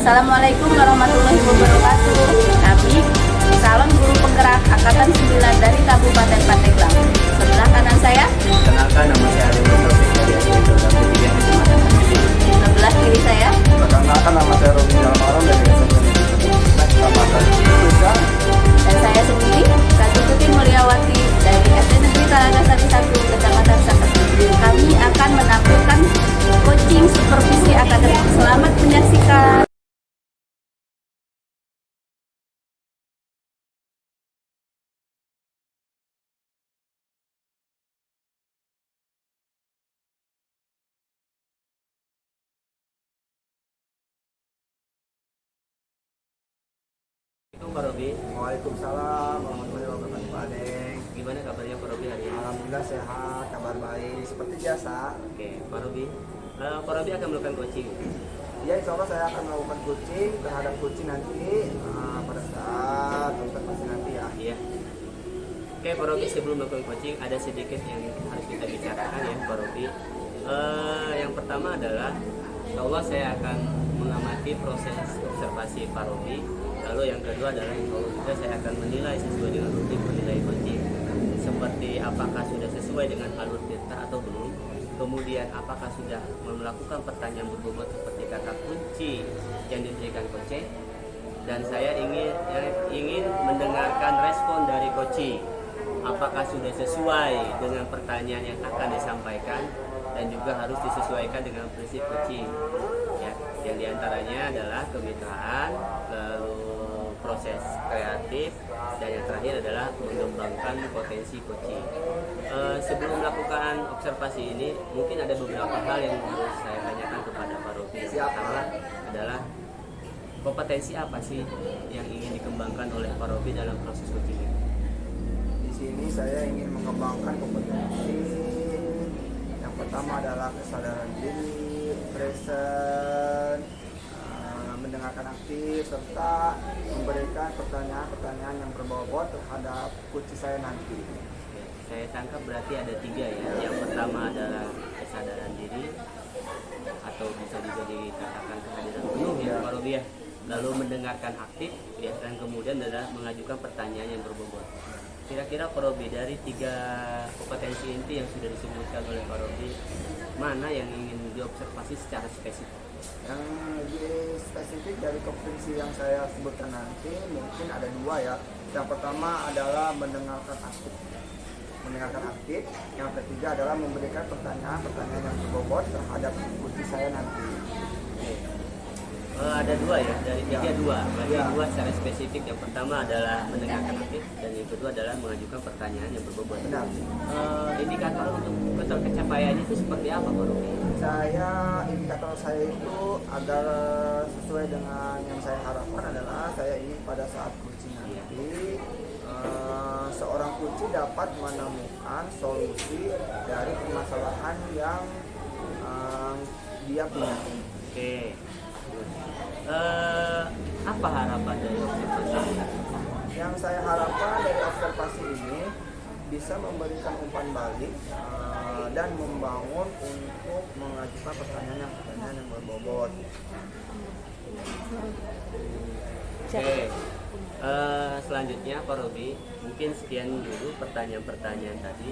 Assalamualaikum warahmatullahi wabarakatuh. Kami calon guru penggerak Angkatan 9 dari Kabupaten Pandeglang. Sebelah kanan saya, Kenalkan, nama saya Arif Taufik dari SD 3 Kecamatan Kediri. sebelah kiri saya, Perkenalkan, nama saya Robi Jalmaron dari SMP Kecamatan Kediri. dan saya sendiri, Ratu Tuti Mulyawati dari SD Negeri Talaga Sari 1, Kecamatan Saketi. Kami akan menampilkan coaching supervisi akademik. Selamat menyaksikan. Assalamualaikum Pak Robi. Waalaikumsalam warahmatullahi wabarakatuh, Pak Deng. Gimana kabarnya Pak Robi hari ini? Alhamdulillah sehat, kabar baik seperti biasa. Oke, Pak Robi. Pak Robi akan melakukan coaching. Ya, insya Allah saya akan melakukan coaching terhadap coaching nanti pada saat observasi nanti ya. Iya. Oke, Pak Robi, sebelum melakukan coaching ada sedikit yang harus kita bicarakan ya, Pak Robi. Yang pertama adalah, insya Allah saya akan mengamati proses observasi Pak Robi. Lalu yang kedua adalah, insya Allah juga saya akan menilai sesuai dengan rutin menilai coaching. Seperti apakah sudah sesuai dengan alur cerita atau belum. Kemudian apakah sudah melakukan pertanyaan berbobot seperti kata kunci yang diberikan coach. Dan saya ingin mendengarkan respon dari coach. Apakah sudah sesuai dengan pertanyaan yang akan disampaikan dan juga harus disesuaikan dengan prinsip coaching. Ya, yang diantaranya adalah kemitraan, lalu proses kreatif, dan yang terakhir adalah mengembangkan potensi coaching. Sebelum melakukan observasi ini, mungkin ada beberapa hal yang harus saya tanyakan kepada Pak Robi. Yang pertama adalah kompetensi apa sih yang ingin dikembangkan oleh Pak Robi dalam proses coaching ini? Di sini saya ingin mengembangkan kompetensi. Yang pertama adalah kesadaran diri, present, mendengarkan aktif, serta memberikan pertanyaan-pertanyaan yang berbobot terhadap coach saya nanti. Saya tangkap berarti ada 3 ya. Yang pertama adalah kesadaran diri, atau bisa juga dikatakan kehadiran penuh ya Pak Robi ya. Lalu mendengarkan aktif ya, dan kemudian adalah mengajukan pertanyaan yang berbobot. Kira-kira Pak Robi, dari 3 kompetensi inti yang sudah disebutkan oleh Pak Robi, mana yang ingin diobservasi secara spesifik? Yang lebih spesifik dari kompetensi yang saya sebutkan nanti mungkin ada 2 ya. Yang pertama adalah mendengarkan aktif. Yang ketiga adalah memberikan pertanyaan-pertanyaan yang berbobot terhadap coach saya nanti. Ada 2 ya, dari 3 Ya. 2. Berarti Ya. 2 secara spesifik. Yang pertama adalah mendengarkan aktif, dan yang kedua adalah mengajukan pertanyaan yang berbobot. Benar. Indikator untuk ketercapaiannya itu seperti apa Pak Robi? Indikator saya itu agar sesuai dengan yang saya harapkan adalah saya ingin pada saat coaching nanti seorang coach dapat menemukan solusi dari permasalahan yang dia punya. Oke. Apa harapan dari observasi? Yang saya harapkan dari observasi ini bisa memberikan umpan balik dan membangun untuk mengajukan pertanyaan yang berbobot. Oke. Selanjutnya Pak Robi, mungkin sekian dulu pertanyaan-pertanyaan tadi,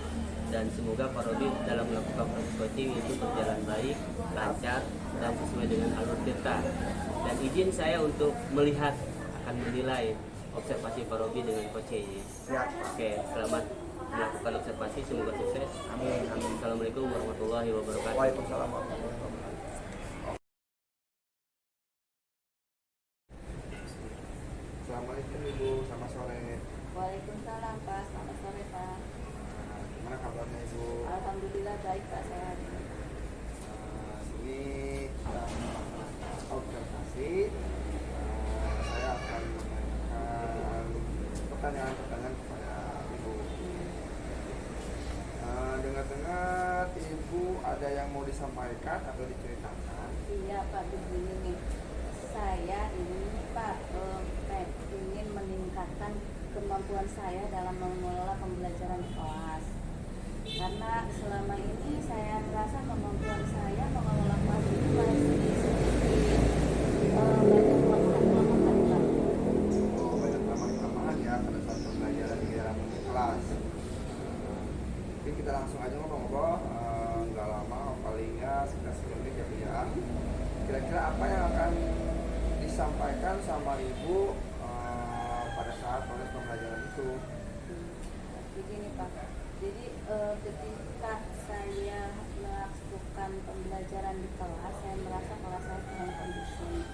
dan semoga Pak Robi dalam melakukan proses coaching itu berjalan baik, lancar, dan sesuai dengan alur cerita. Dan izin saya untuk melihat, akan menilai observasi Pak Robi dengan coaching. Siap. Oke, selamat melakukan observasi, semoga sukses. Amin. Assalamualaikum warahmatullahi wabarakatuh. Waalaikumsalam warahmatullahi wabarakatuh. Assalamualaikum Ibu, selamat sore. Waalaikumsalam Pak, selamat sore Pak. Gimana kabarnya Ibu? Alhamdulillah baik Pak, sehat. Ini observasi. Saya akan menanyakan pertanyaan-pertanyaan kepada Ibu. Dengar-dengar Ibu ada yang mau disampaikan atau diceritakan? Iya Pak, begini nih. Saya ini Pak ingin meningkatkan kemampuan saya dalam mengelola pembelajaran di kelas. Karena selama ini saya merasa kemampuan saya mengelola kelas itu masih sedikit banyak disampaikan sama ibu pada saat proses pembelajaran itu? Begini Pak, jadi ketika saya melakukan pembelajaran di kelas, saya merasa kelas saya kurang kondusif.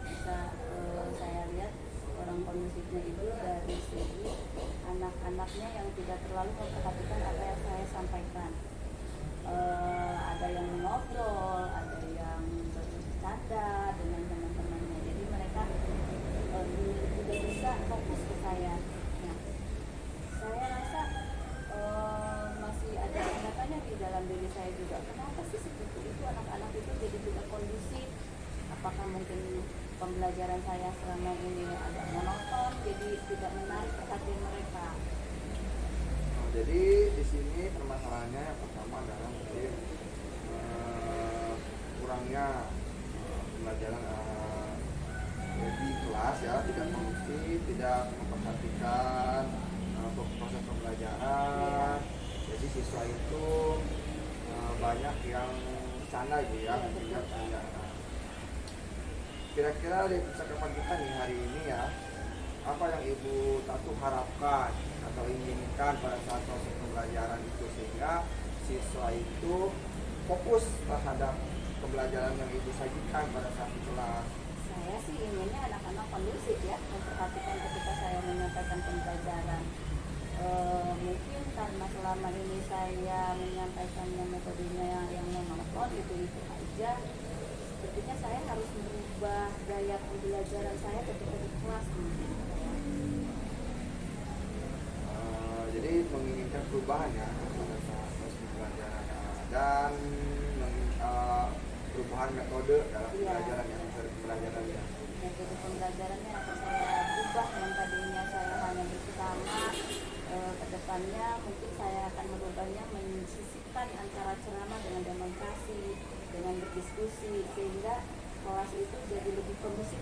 Bisa saya lihat kurang kondusifnya itu dari segi anak-anaknya yang tidak terlalu memperhatikan apa yang saya sampaikan. Ada yang ngobrol, ada yang bercanda dengan teman-temannya, jadi mereka tidak bisa fokus ke saya. Nah, saya rasa masih ada tanya di dalam diri saya juga, kenapa sih seperti itu anak-anak itu jadi tidak kondusif? Apakah mungkin pembelajaran saya selama ini agak monoton, jadi tidak menarik perhatian mereka? Jadi di sini permasalahannya yang pertama adalah mungkin kurangnya pembelajaran di kelas ya, tidak kondusif, tidak memperhatikan proses pembelajaran. Jadi siswa itu banyak yang bercanda gitu ya, bercanda. Kira-kira di percakapan kita nih hari ini ya, apa yang Ibu Tatu harapkan atau inginkan pada saat proses pembelajaran itu sehingga siswa itu fokus terhadap pembelajaran yang Ibu sajikan pada saat di kelas? Saya sih inginnya anak-anak kondusif ya, memperhatikan ketika saya menyampaikan pembelajaran. Mungkin karena selama ini saya menyampaikannya metodenya yang monoton itu aja, sepertinya saya harus merubah gaya pembelajaran saya ketika di kelas. Jadi menginginkan perubahan ya pada saat proses pembelajaran dan perubahan metode dalam pembelajaran ya, pembelajaran ya. Metode pembelajarannya akan saya ubah, yang tadinya saya hanya bersama, ke depannya mungkin saya akan merubahnya menyisipkan antara ceramah dengan demonstrasi, dengan berdiskusi, sehingga kelas itu jadi lebih kondusif.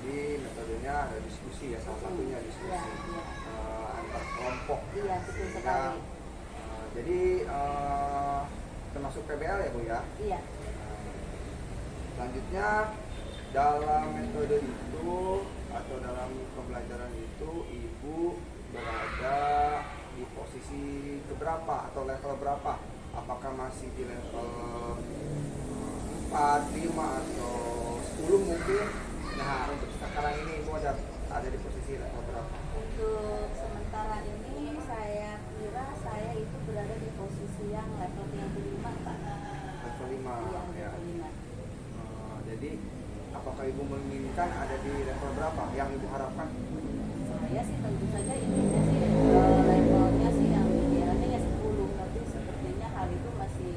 Jadi metodenya ada diskusi ya, salah satunya diskusi antar kelompok. Iya, betul sekali. Jadi termasuk PBL ya Bu ya? Iya. Selanjutnya dalam metode itu atau dalam pembelajaran itu Ibu berada di posisi keberapa atau level berapa? Apakah masih di level 4, 5 atau 10 mungkin? Nah untuk sekarang ini Ibu ada di posisi level berapa? Untuk sementara ini saya kira saya itu berada di posisi yang level 35 Pak. Level 5 Iya, ya. level 5. Jadi apakah Ibu menginginkan ada di level berapa yang Ibu harapkan? Saya sih tentu saja inginnya sih levelnya sih yang idealnya ya 10, tapi sepertinya hal itu masih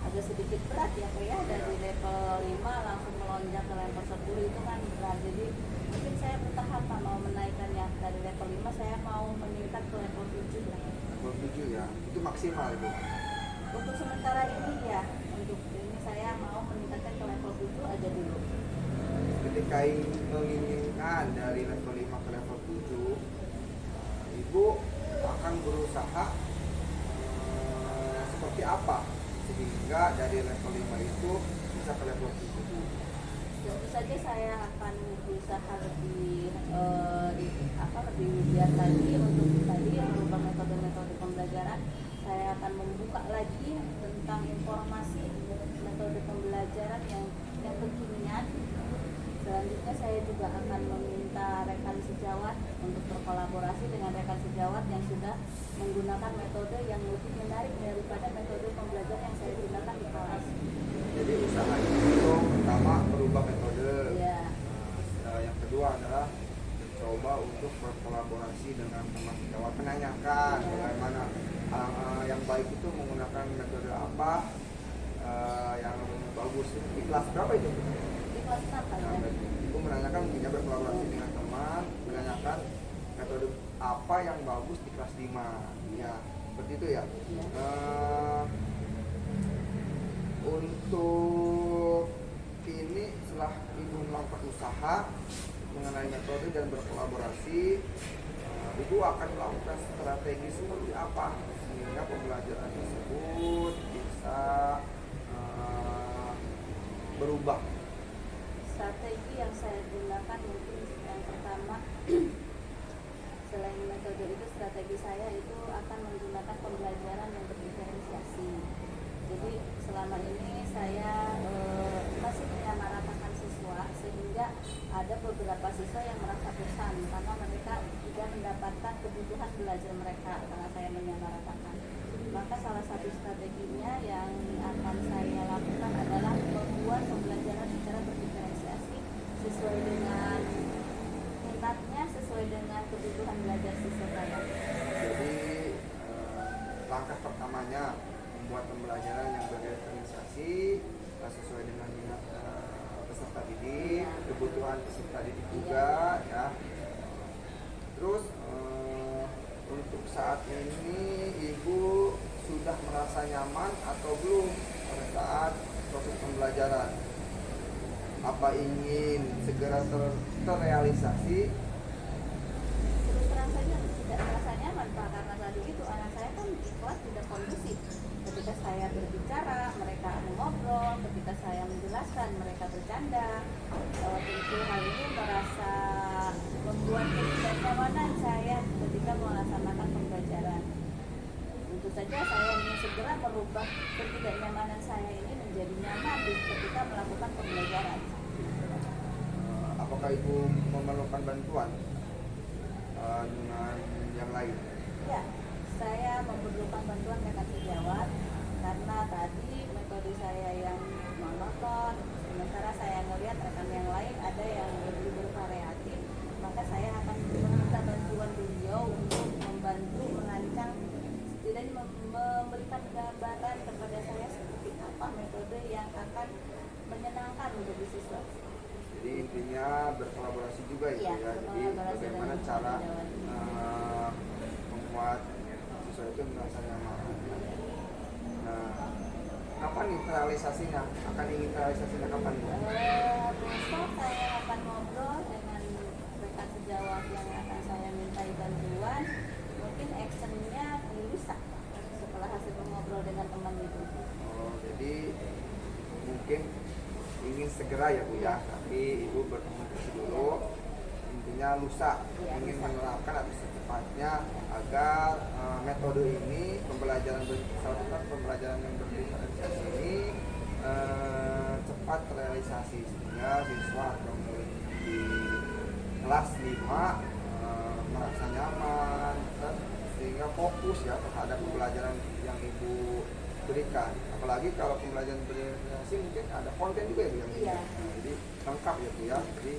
agak sedikit berat ya Pak ya, dari level 5 langsung melonjak ke level 10 itu kan berat. Jadi mungkin saya bertahap Pak, mau menaikkannya dari level 5 saya mau meningkat ke level 7 lah. Level 7 ya, itu maksimal Ibu? Untuk sementara ini ya, untuk ini saya mau meningkatkan ke level 7 aja dulu. Ketika menginginkan dari level 5 ke level 7, Ibu akan berusaha seperti apa sehingga dari level 5 itu bisa ke level 7? Tentu saja saya akan berusaha lebih lebih giat lagi untuk tadi merubah metode-metode pembelajaran. Saya akan membuka lagi tentang informasi metode pembelajaran yang kekinian. Selanjutnya saya juga akan meminta rekan sejawat untuk berkolaborasi dengan rekan sejawat yang sudah menggunakan metode yang lebih menarik daripada metode pembelajaran yang saya gunakan di kelas. Jadi usaha itu pertama merubah metode. Ya. Yang kedua adalah mencoba untuk berkolaborasi dengan teman sejawat, menanyakan bagaimana yang baik itu menggunakan metode apa yang bagus. Di kelas berapa itu? Di kelas 6 ya. Ibu menanyakan mungkinnya berkolaborasi dengan teman, menanyakan metode apa yang bagus di kelas 5 ya, seperti itu ya. Untuk ini setelah Ibu melakukan usaha mengenai metode dan berkolaborasi, Ibu akan melakukan strategi seperti apa sehingga pembelajaran tersebut bisa berubah. Strategi yang saya gunakan mungkin yang pertama selain metode itu, strategi saya itu akan menggunakan pembelajaran yang berdiferensiasi. Jadi selama ini saya masih menyamaratakan siswa, sehingga ada beberapa siswa yang merasa bosan karena mereka tidak mendapatkan kebutuhan belajar mereka karena saya menyamaratakan. Maka salah satu strateginya yang akan saya lakukan adalah membuat pembelajaran secara berdiferensiasi sesuai dengan minatnya, sesuai dengan kebutuhan belajar siswa saya. Jadi langkah pertamanya membuat pembelajaran yang berdiferensiasi sesuai dengan minat peserta didik, kebutuhan peserta didik juga ya. Terus untuk saat ini Ibu sudah merasa nyaman atau belum pada saat proses pembelajaran? Apa ingin segera terrealisasi? Terus terang saja tidak merasa nyaman Pak, karena tadi itu anak saya kan di kelas tidak kondusif. Ketika saya berbicara, mereka mengobrol, ketika saya menjelaskan, mereka bercanda. Tentu hal ini merasa membuat ketidaknyamanan saya ketika melaksanakan pembelajaran. Tentu saja saya ingin segera merubah ketidaknyamanan saya ini menjadi nyaman ketika melakukan pembelajaran. Apakah Ibu memerlukan bantuan dengan yang lain? Ya, saya memerlukan bantuan rekan sejawat karena tadi metode saya yang monoton, sementara saya melihat rekan yang lain ada yang lebih bervariatif, maka saya akan meminta bantuan beliau untuk membantu merancang, setidaknya memberikan gambaran kepada saya seperti apa metode yang akan menyenangkan untuk siswa. Jadi intinya berkolaborasi juga ya, Iya, jadi bagaimana dengan cara sejawat. membuat siswa itu merasa nyaman. Nah, kapan nih realisasinya? Akan ingin realisasinya kapan? Besok saya akan ngobrol dengan rekan sejawat yang akan saya mintai bantuan. Mungkin actionnya di lusa setelah hasil mengobrol dengan teman itu. Oh, jadi mungkin ingin segera ya Bu ya, tapi Ibu berkomunikasi dulu. Intinya lusa ingin menerapkan atau secepatnya agar metode ini pembelajaran pembelajaran yang berdiferensiasi ini cepat terrealisasi sehingga siswa atau murid di kelas 5 merasa nyaman dan sehingga fokus ya terhadap pembelajaran yang Ibu berikan. Apalagi kalau pembelajaran berdiferensiasi mungkin ada konten juga ya Bu yang Iya. jadi lengkap ya Bu ya. Jadi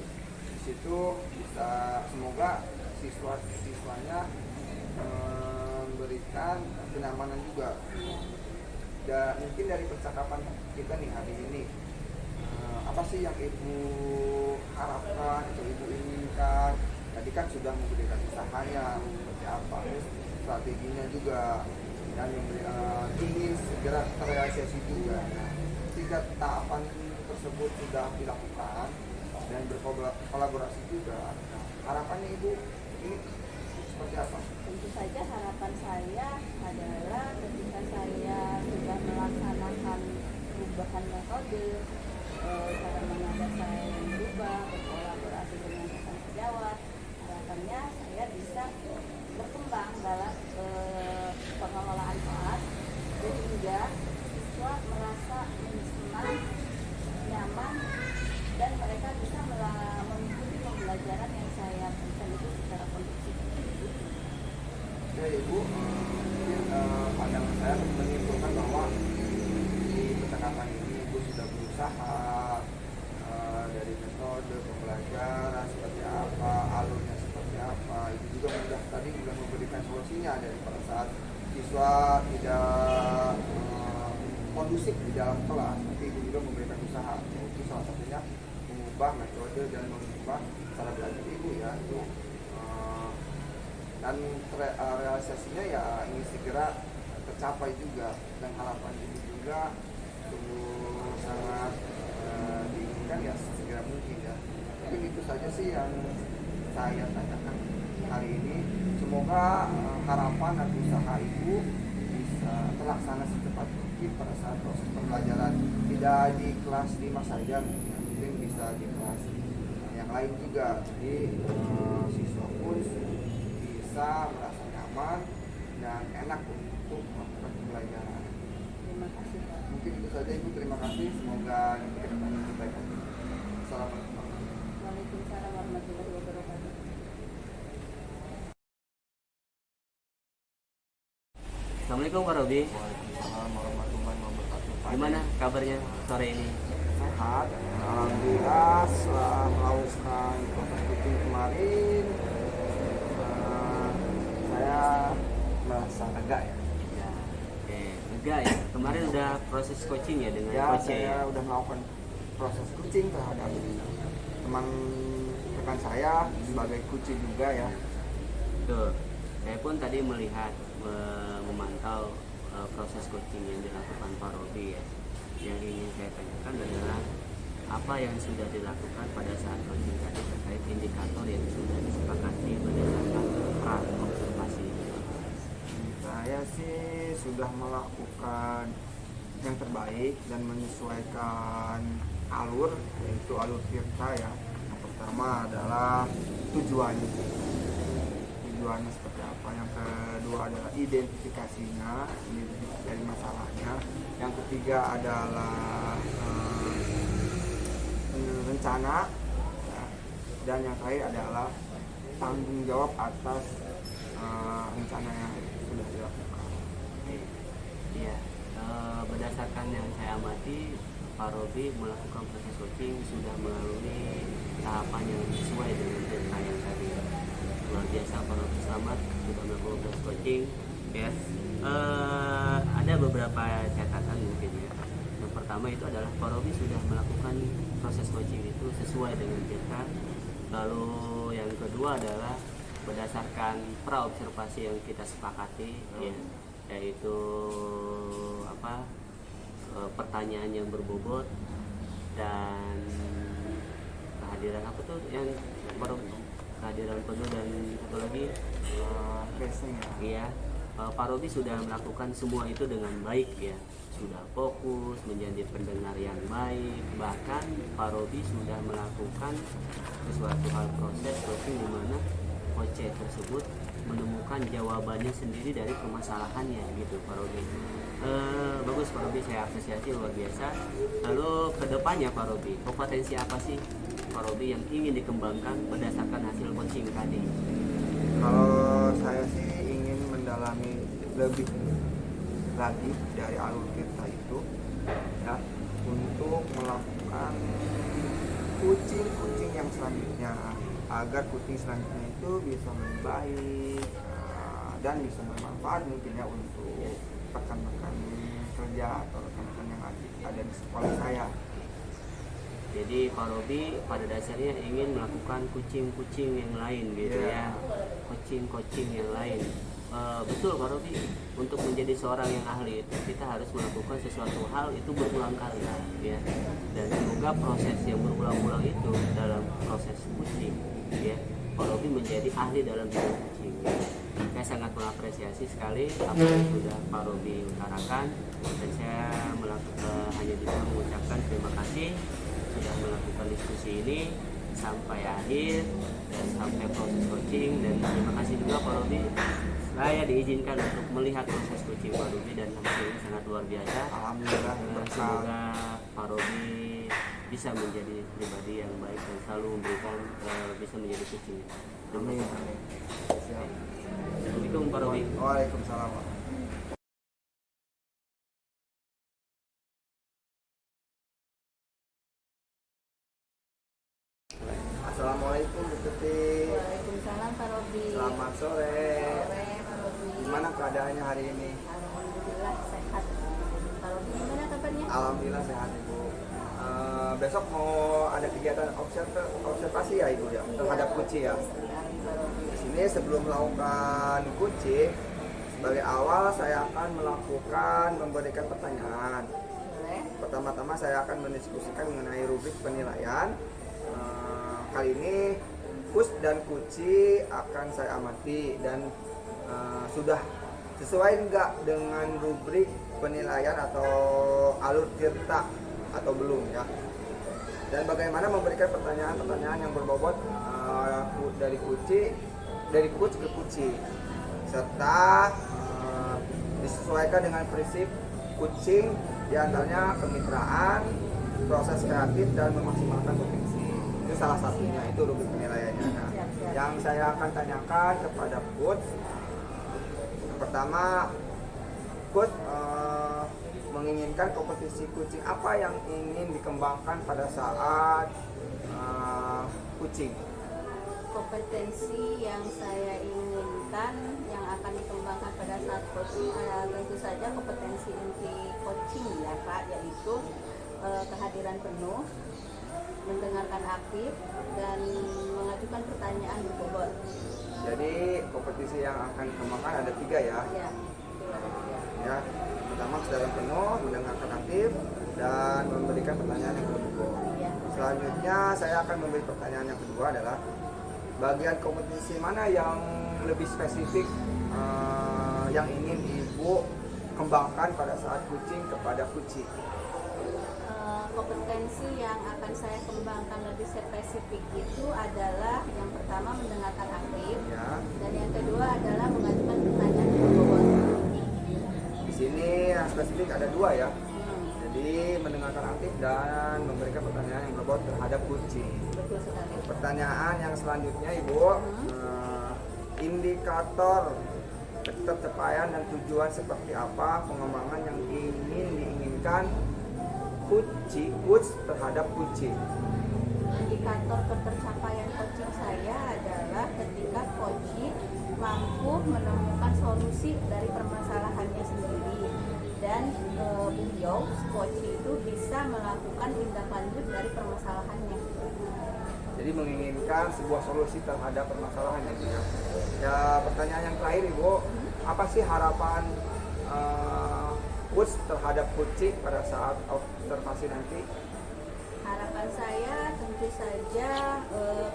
di situ bisa semoga siswanya memberikan kenyamanan juga. Dan mungkin dari percakapan kita nih hari ini, apa sih yang Ibu harapkan atau Ibu inginkan? Tadi kan sudah memberikan usahanya seperti apa, terus strateginya juga, dan ingin segera terrealisasi juga. Nah, tiga tahapan tersebut sudah dilakukan dan berkolaborasi juga. Nah, harapannya Ibu ini seperti apa? Tentu saja harapan saya adalah ketika saya sudah melaksanakan perubahan metode, cara mengajar saya yang berubah, berkolaborasi dengan rekan sejawat, harapannya saya bisa berkembang dalam pengelolaan kelas sehingga siswa merasa senang, nyaman, dan mereka bisa mengikuti pembelajaran yang saya berikan itu secara kondusif. Ya Ibu, mungkin pandangan saya menyimpulkan bahwa di percakapan ini Ibu sudah berusaha dari metode pembelajaran seperti apa, alurnya seperti apa. Ibu juga sudah tadi sudah memberikan solusinya dari pada saat siswa tidak kondusif di dalam kelas, tapi Ibu juga memberikan usaha. Itu salah satunya mengubah metode dan mengubah cara belajar Ibu ya. Itu dan realisasinya ya ingin segera tercapai juga, dan harapan Ibu juga sungguh sangat diinginkan ya segera mungkin ya. Mungkin itu saja sih yang saya tanyakan hari ini. Semoga harapan dan usaha Ibu bisa terlaksana secepat mungkin pada saat proses pembelajaran, tidak di kelas 5 saja, mungkin bisa di kelas lain juga. Jadi siswa pun bisa merasa nyaman dan enak untuk melakukan pembelajaran. Terima kasih Pak. Mungkin itu saja Ibu, terima kasih. Semoga nanti ke depannya lebih baik lagi. Assalamualaikum. Waalaikumsalam warahmatullahi wabarakatuh. Assalamualaikum Pak Robi. Waalaikumsalam warahmatullahi wabarakatuh. Gimana kabarnya sore ini? Sehat, alhamdulillah. Setelah melakukan proses kucing kemarin, saya merasa lega ya. Ya, oke, lega ya. Kemarin udah proses coaching ya dengan Ya, coach saya ya. udah melakukan proses kucing terhadap teman rekan saya sebagai kucing juga ya. Tuh, saya pun tadi melihat memantau proses coaching yang dilakukan Pak Robi ya. Yang ingin saya tanyakan adalah apa yang sudah dilakukan pada saat coaching tadi terkait indikator yang sudah disepakati berdasarkan pra observasi. Saya sih sudah melakukan yang terbaik dan menyesuaikan alur, yaitu alur Tirta ya. Yang pertama adalah tujuannya seperti apa, yang kedua adalah identifikasinya dari masalahnya, yang ketiga adalah rencana ya. Dan yang terakhir adalah tanggung jawab atas rencana yang sudah dilakukan. Iya, berdasarkan yang saya amati, Pak Robi melakukan proses coaching sudah melalui tahapan yang sesuai dengan cerita yang tadi. Luar biasa Pak Robi, selamat sudah melakukan proses coaching. Ya, ada beberapa catatan mungkin ya. Yang pertama itu adalah Pak Robi sudah melakukan proses coaching itu sesuai dengan cerita. Lalu yang kedua adalah berdasarkan pra observasi yang kita sepakati ya, yaitu apa, pertanyaan yang berbobot dan kehadiran apa tuh yang baru kehadiran penuh, dan satu lagi Racing ya. iya, Pak Robi sudah melakukan semua itu dengan baik ya, sudah fokus menjadi pendengar yang baik, bahkan Pak Robi sudah melakukan sesuatu hal proses coaching di mana coach tersebut menemukan jawabannya sendiri dari permasalahannya gitu Pak Robi. Bagus Pak Robi, saya apresiasi luar biasa. Lalu kedepannya Pak Robi, kompetensi apa sih Pak Robi yang ingin dikembangkan berdasarkan hasil coaching tadi? Kalau saya sih ingin mendalami lebih lagi dari alur kita itu ya, untuk melakukan kucing yang selanjutnya, agar kucing selanjutnya itu bisa lebih baik dan bisa bermanfaat mungkin ya untuk rekan-rekan kerja atau rekan-rekan yang ada di sekolah saya. Jadi Pak Robi pada dasarnya ingin melakukan kucing-kucing yang lain gitu ya, coaching yang lain. Betul Pak Robi, untuk menjadi seorang yang ahli itu kita harus melakukan sesuatu hal itu berulang kali ya, dan semoga proses yang berulang-ulang itu dalam proses kucing ya, Pak Robi menjadi ahli dalam bidang kucing. Saya sangat mengapresiasi sekali apa yang sudah Pak Robi utarakan, dan saya hanya bisa mengucapkan terima kasih sudah melakukan diskusi ini sampai akhir dan sampai proses coaching. Dan terima kasih juga Pak Robi, saya diizinkan untuk melihat proses coaching Pak Robi dan hasilnya sangat luar biasa. Alhamdulillah. Semoga Pak Robi bisa menjadi pribadi yang baik dan selalu memberikan bisa menjadi coaching. Amin. Siap. Assalamualaikum Pak Robi. Waalaikumsalam. Assalamualaikum Bu Tuti. Waalaikumsalam Pak Robi. Selamat sore. Sore Pak Robi. Gimana keadaannya hari ini? Alhamdulillah sehat. Pak Robi gimana kabarnya? Alhamdulillah sehat Ibu. Besok mau ada kegiatan observasi ya Ibu ya, terhadap kucing ya. Pak Robi. Di sini sebelum melakukan kucing, sebagai awal saya akan memberikan pertanyaan. Boleh? Pertama-tama saya akan mendiskusikan mengenai rubrik penilaian. Kali ini kus dan kuci akan saya amati dan sudah sesuai enggak dengan rubrik penilaian atau alur tirta atau belum ya. dan bagaimana memberikan pertanyaan-pertanyaan yang berbobot dari coach ke coaching, serta disesuaikan dengan prinsip coaching, diantaranya kemitraan, proses kreatif, dan memaksimalkan potensi. Itu salah satunya, itu rubrik penilaiannya. Nah, yang saya akan tanyakan kepada coach, yang pertama, coach menginginkan kompetisi coaching apa yang ingin dikembangkan pada saat coaching? Kompetensi yang saya inginkan yang akan dikembangkan pada saat coaching tentu saja kompetensi inti coaching ya Pak, yaitu kehadiran penuh, mendengarkan aktif, dan mengajukan pertanyaan berbobot. Jadi kompetisi yang akan dikembangkan ada 3 ya? Ya, itu ada 3. Ya, pertama kesadaran penuh, mendengarkan aktif, dan memberikan pertanyaan yang berbobot. Ya. Selanjutnya saya akan memberi pertanyaan yang kedua adalah bagian kompetisi mana yang lebih spesifik yang ingin Ibu kembangkan pada saat coaching kepada coaching? Kompetensi yang akan saya kembangkan lebih spesifik itu adalah yang pertama mendengarkan aktif, Ya. dan yang kedua adalah mengajukan pertanyaan yang berbobot. Di sini yang spesifik ada 2 ya. Hmm, Jadi mendengarkan aktif dan memberikan pertanyaan yang berbobot terhadap coaching. betul sekali. Pertanyaan yang selanjutnya Ibu, indikator tercapaian dan tujuan seperti apa pengembangan yang diinginkan coach terhadap coaching? Indikator ketercapaian coaching saya adalah ketika coaching mampu menemukan solusi dari permasalahannya sendiri, dan beliau coach itu bisa melakukan tindak lanjut dari permasalahannya. Jadi menginginkan sebuah solusi terhadap permasalahan ya. Ya, pertanyaan yang terakhir Ibu, apa sih harapan coach terhadap coaching pada saat observasi nanti? Harapan saya tentu saja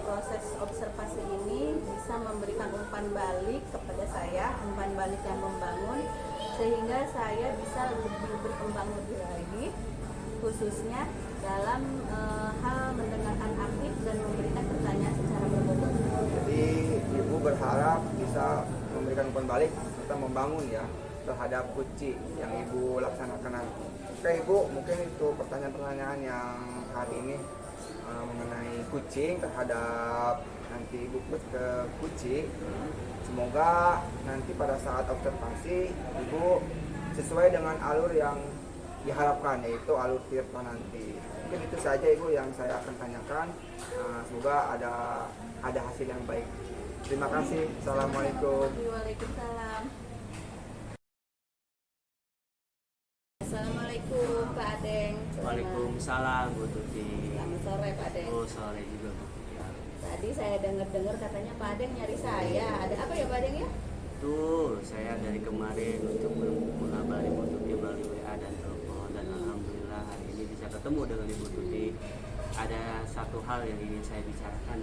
proses observasi ini bisa memberikan umpan balik kepada saya, umpan balik yang membangun, sehingga saya bisa lebih berkembang lebih lagi, khususnya dalam hal mendengarkan aktif dan memberikan pertanyaan secara berbobot. Jadi Ibu berharap bisa memberikan umpan balik serta membangun ya terhadap coaching yang Ibu laksanakan nanti. Oke Ibu, mungkin itu pertanyaan-pertanyaan yang hari ini mengenai coaching terhadap nanti Ibu coach ke coaching. Semoga nanti pada saat observasi Ibu sesuai dengan alur yang diharapkan, yaitu alur tirta nanti. Mungkin itu saja Ibu yang saya akan tanyakan. Semoga ada hasil yang baik. Terima kasih. Assalamualaikum. Waalaikumsalam. Assalamualaikum Pak Adeng. Waalaikumsalam Bu Tuti. Selamat sore Pak Adeng. Oh, sore juga Bu Tuti. Tadi saya dengar katanya Pak Adeng nyari saya. Ada apa ya Pak Adeng ya? Tuh, saya dari kemarin untuk mengabari Bu Tuti melalui WA dan telepon, dan alhamdulillah hari ini bisa ketemu dengan Ibu Tuti. Ada satu hal yang ingin saya bicarakan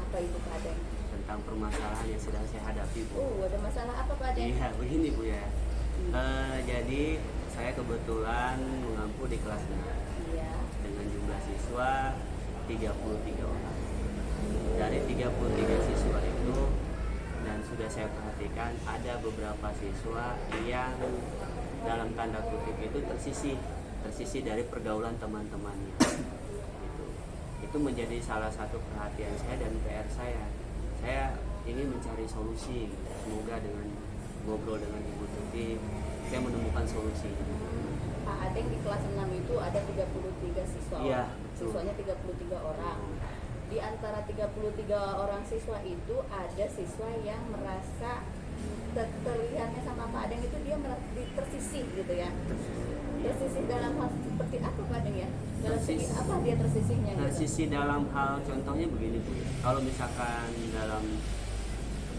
Apa itu Pak Adeng? tentang permasalahan yang sedang saya hadapi Bu. Ada masalah apa Pak Adeng? Iya, begini Bu ya. Jadi saya kebetulan mengampu di kelas 6 Iya. dengan jumlah siswa 33 orang. Dari 33 siswa itu, dan sudah saya perhatikan ada beberapa siswa yang dalam tanda kutip itu tersisih dari pergaulan teman-temannya. Itu menjadi salah satu perhatian saya dan PR saya. Saya ingin mencari solusi. Semoga dengan ngobrol dengan Ibu Tuti saya menemukan solusi. Pak Adeng di kelas 6 itu ada 33 siswa. Iya, betul. Siswanya 33 orang. Di antara 33 orang siswa itu ada siswa yang merasa terlihatnya sama Pak Adeng itu dia tersisih gitu ya. Tersisih dalam hal seperti apa Pak Adeng ya? Dalam segi apa dia tersisihnya? Tersisih dalam hal, contohnya begini Bu. Kalau misalkan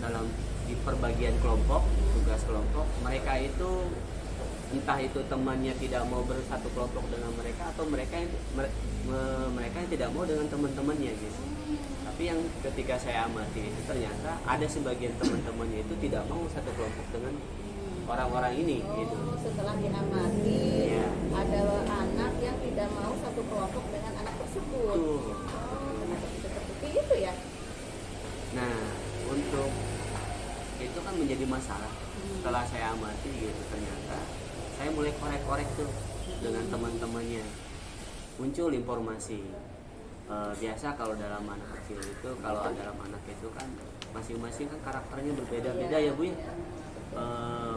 dalam di perbagian kelompok, tugas kelompok, mereka itu entah itu temannya tidak mau bersatu kelompok dengan mereka, atau mereka yang tidak mau dengan teman-temannya gitu. Tapi yang ketika saya amati itu ternyata ada sebagian teman-temannya itu tidak mau satu kelompok dengan orang-orang ini gitu. Setelah diamati, Iya. ada anak yang tidak mau satu kelompok dengan anak tersebut. tersebut. Betul. Kenapa bisa seperti itu ya? Nah, untuk itu kan menjadi masalah. Setelah saya amati gitu, ternyata saya mulai korek-korek tuh dengan teman-temannya. Muncul informasi. Biasa kalau dalam anak kecil itu, kalau dalam anak itu kan masing-masing kan karakternya berbeda-beda ya Bu ya.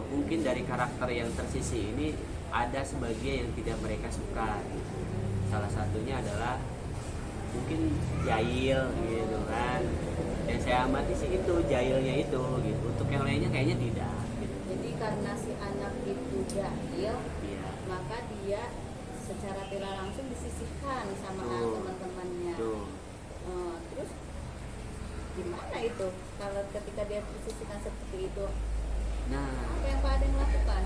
Mungkin dari karakter yang tersisi ini ada sebagian yang tidak mereka suka gitu. Salah satunya adalah mungkin jahil gitu kan. Yang saya amati sih itu jahilnya itu gitu. Untuk yang lainnya kayaknya tidak gitu. Jadi karena si anak itu jahil, Iya. maka dia secara tidak langsung disisihkan sama Tuh. teman-temannya. Tuh. Terus gimana itu kalau ketika dia disisihkan seperti itu? Nah, Apa yang Pak Adeng lakukan?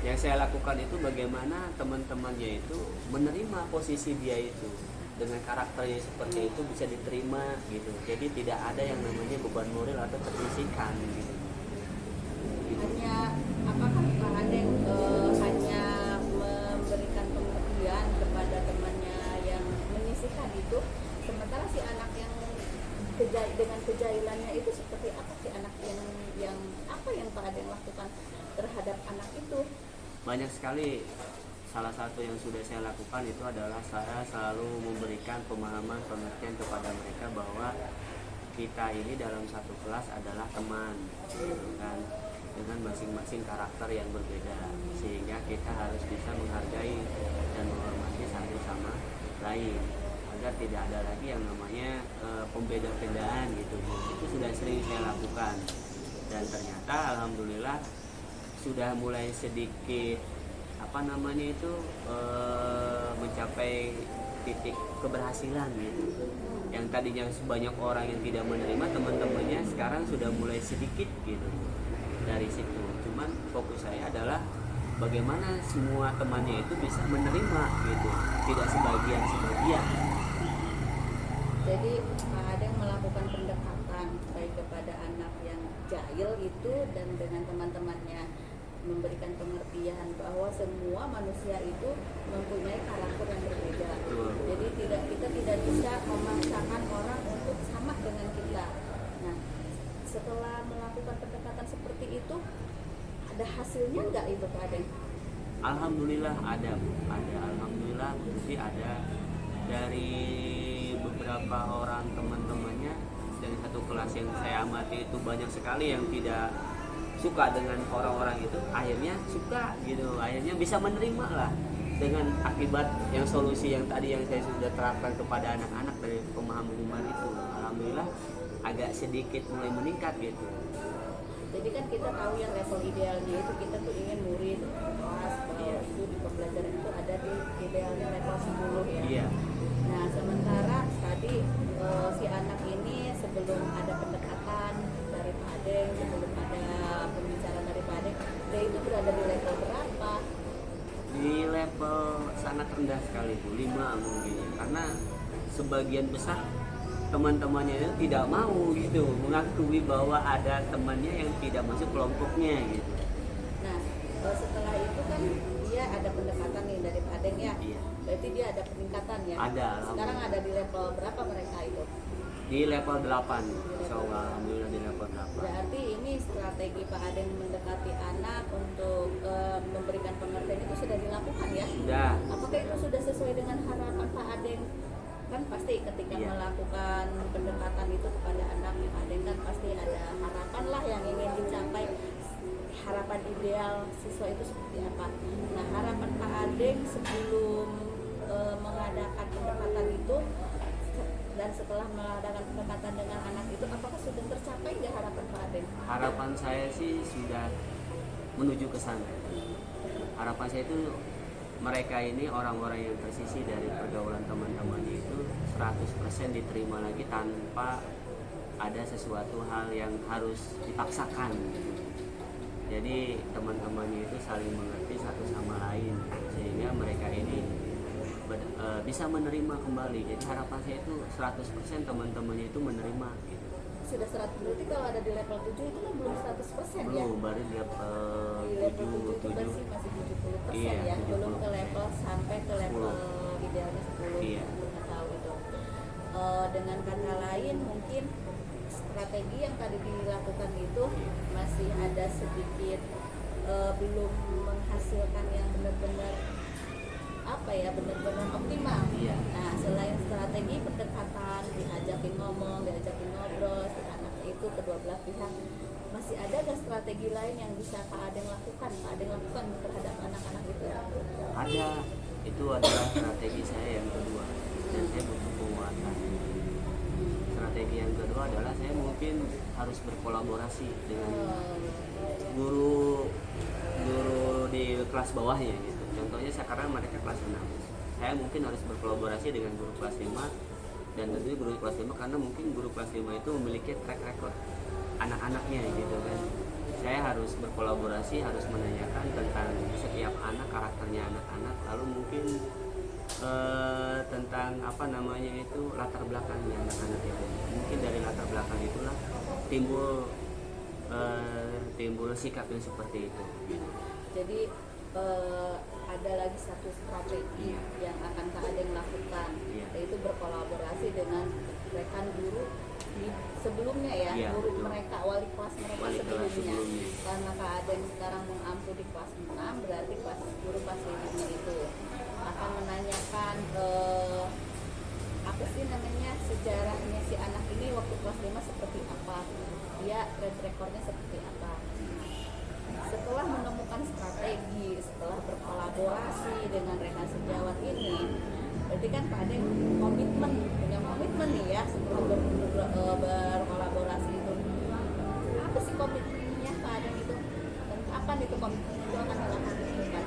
yang saya lakukan itu bagaimana teman-temannya itu menerima posisi dia itu dengan karakternya seperti itu bisa diterima gitu. Jadi tidak ada yang namanya beban moral atau tersisihkan gitu. Hanya apakah Pak Adeng hanya memberikan pengertian kepada temannya yang menyisihkan itu, sementara si anak yang dengan kejahilannya itu seperti apa sih anak yang apa yang Pak Adeng lakukan terhadap anak itu? Banyak sekali. Salah satu yang sudah saya lakukan itu adalah saya selalu memberikan pemahaman pengertian kepada mereka bahwa kita ini dalam satu kelas adalah teman gitu kan, dengan masing-masing karakter yang berbeda, sehingga kita harus bisa menghargai dan menghormati satu sama lain agar tidak ada lagi yang namanya pembeda-bedaan gitu. Itu sudah sering saya lakukan dan ternyata alhamdulillah sudah mulai sedikit mencapai titik keberhasilan gitu. Yang tadinya sebanyak orang yang tidak menerima, teman-temannya sekarang sudah mulai sedikit gitu dari situ. Cuman fokus saya adalah bagaimana semua temannya itu bisa menerima gitu, tidak sebagian. Jadi Pak Adeng melakukan pendekatan baik kepada anak yang jahil itu dan dengan teman-temannya memberikan pengertian bahwa semua manusia itu mempunyai karakter yang berbeda. Jadi kita tidak bisa memaksakan orang untuk sama dengan kita. Nah, setelah melakukan pendekatan seperti itu, ada hasilnya nggak itu Pak Adeng? Alhamdulillah ada. Alhamdulillah jadi ada dari beberapa orang teman-temannya dari satu kelas yang saya amati itu banyak sekali yang tidak suka dengan orang-orang itu, akhirnya suka gitu, akhirnya bisa menerima lah dengan akibat yang solusi yang tadi yang saya sudah terapkan kepada anak-anak dari pemahaman itu. Alhamdulillah agak sedikit mulai meningkat gitu. Jadi kan kita tahu yang level idealnya itu kita tuh ingin murid kelas itu di pembelajaran itu ada di idealnya level 10 ya. Iya. Nah sementara tadi si anak ini sebelum ada pendekatan dari Pak Adeng, sebelum ada pembicaraan dari Pak Adeng, dia itu berada di level berapa? Di level sangat rendah sekali Bu, 5 mungkin, karena sebagian besar teman-temannya itu tidak mau gitu mengakui bahwa ada temannya yang tidak masuk kelompoknya gitu. Nah setelah itu kan dia ada pendekatan nih dari Pak Adeng ya. Iya. Berarti dia ada peningkatan ya. Ada. Sekarang ada di level berapa mereka itu? Di level 8, insyaallah alhamdulillah di level 8. Berarti ini strategi Pak Adeng mendekati anak untuk memberikan pengertian itu sudah dilakukan ya? Sudah. Apakah itu sudah sesuai dengan harapan Pak Adeng? Kan pasti ketika Iya. melakukan pendekatan itu kepada anak Pak Adeng kan pasti ada harapan lah yang ingin dicapai, harapan ideal siswa itu seperti apa. Nah harapan Pak Adeng sebelum mengadakan pendekatan itu dan setelah mengadakan pendekatan dengan anak itu, apakah sudah tercapai nggak harapan Pak Adeng? Harapan saya sih sudah menuju ke sana. Harapan saya itu mereka ini orang-orang yang tersisi dari pergaulan teman-temannya itu 100% diterima lagi tanpa ada sesuatu hal yang harus dipaksakan. Jadi teman-temannya itu saling mengerti satu sama lain sehingga mereka ini bisa menerima kembali. Jadi harapan saya itu 100% teman-temannya itu menerima gitu. Sudah 100, berarti kalau ada di level 7 itu kan belum 100% ya? Belum, baru di level Di level 7 itu masih 70% Iya, ya, belum 70%. ke level sampai ke level 10. idealnya 10. Iya. Belum tahu itu. Dengan kata lain mungkin strategi yang tadi dilakukan itu masih ada sedikit belum menghasilkan yang benar-benar benar-benar optimal. Iya. Nah, selain strategi pendekatan, diajakin ngomong, diajakin ngobrol si anak itu kedua belah pihak, masih ada nggak strategi lain yang bisa Pak Adeng lakukan terhadap anak-anak itu? Ada, itu adalah strategi saya yang kedua, dan saya butuh penguatan. Strategi yang kedua adalah saya mungkin harus berkolaborasi dengan guru di kelas bawahnya gitu. Contohnya sekarang mereka kelas 6, saya mungkin harus berkolaborasi dengan guru kelas 5, dan tentunya guru kelas 5 karena mungkin guru kelas 5 itu memiliki track record anak-anaknya gitu kan. Saya harus berkolaborasi, harus menanyakan tentang setiap anak, karakternya anak-anak, lalu mungkin tentang latar belakangnya anak-anak yang mungkin dari latar belakang itulah timbul sikap yang seperti itu gitu. Jadi ada lagi satu strategi yang akan Kak Adeng lakukan, yaitu berkolaborasi dengan rekan guru di sebelumnya guru betul. mereka, wali kelas mereka sebelumnya. Karena Kak Adeng sekarang mengampu di kelas 6, berarti guru kelas 5 itu akan menanyakan apa sih namanya sejarahnya si anak ini waktu kelas 5 seperti apa, dia track recordnya seperti apa. Setelah menemukan strategi, setelah berkolaborasi dengan rekan sejawat ini, berarti kan Pak Adeng punya komitmen nih ya sebelum berkolaborasi itu. Apa sih komitmennya Pak Adeng itu? Dan kapan itu komitmen itu akan dilakukan?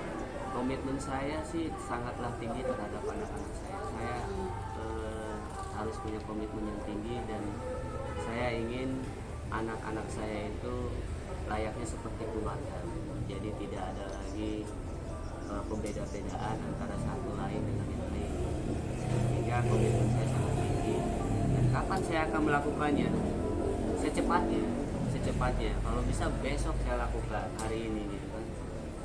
Komitmen saya sih sangatlah tinggi terhadap anak-anak saya. Saya harus punya komitmen yang tinggi, dan saya ingin anak-anak saya itu layaknya seperti keluarga. Jadi tidak ada lagi pembeda-bedaan antara satu lain dengan yang lain. Sehingga komitmen saya sangat tinggi. Dan kapan saya akan melakukannya? Secepatnya. Kalau bisa besok saya lakukan, hari ini gitu kan.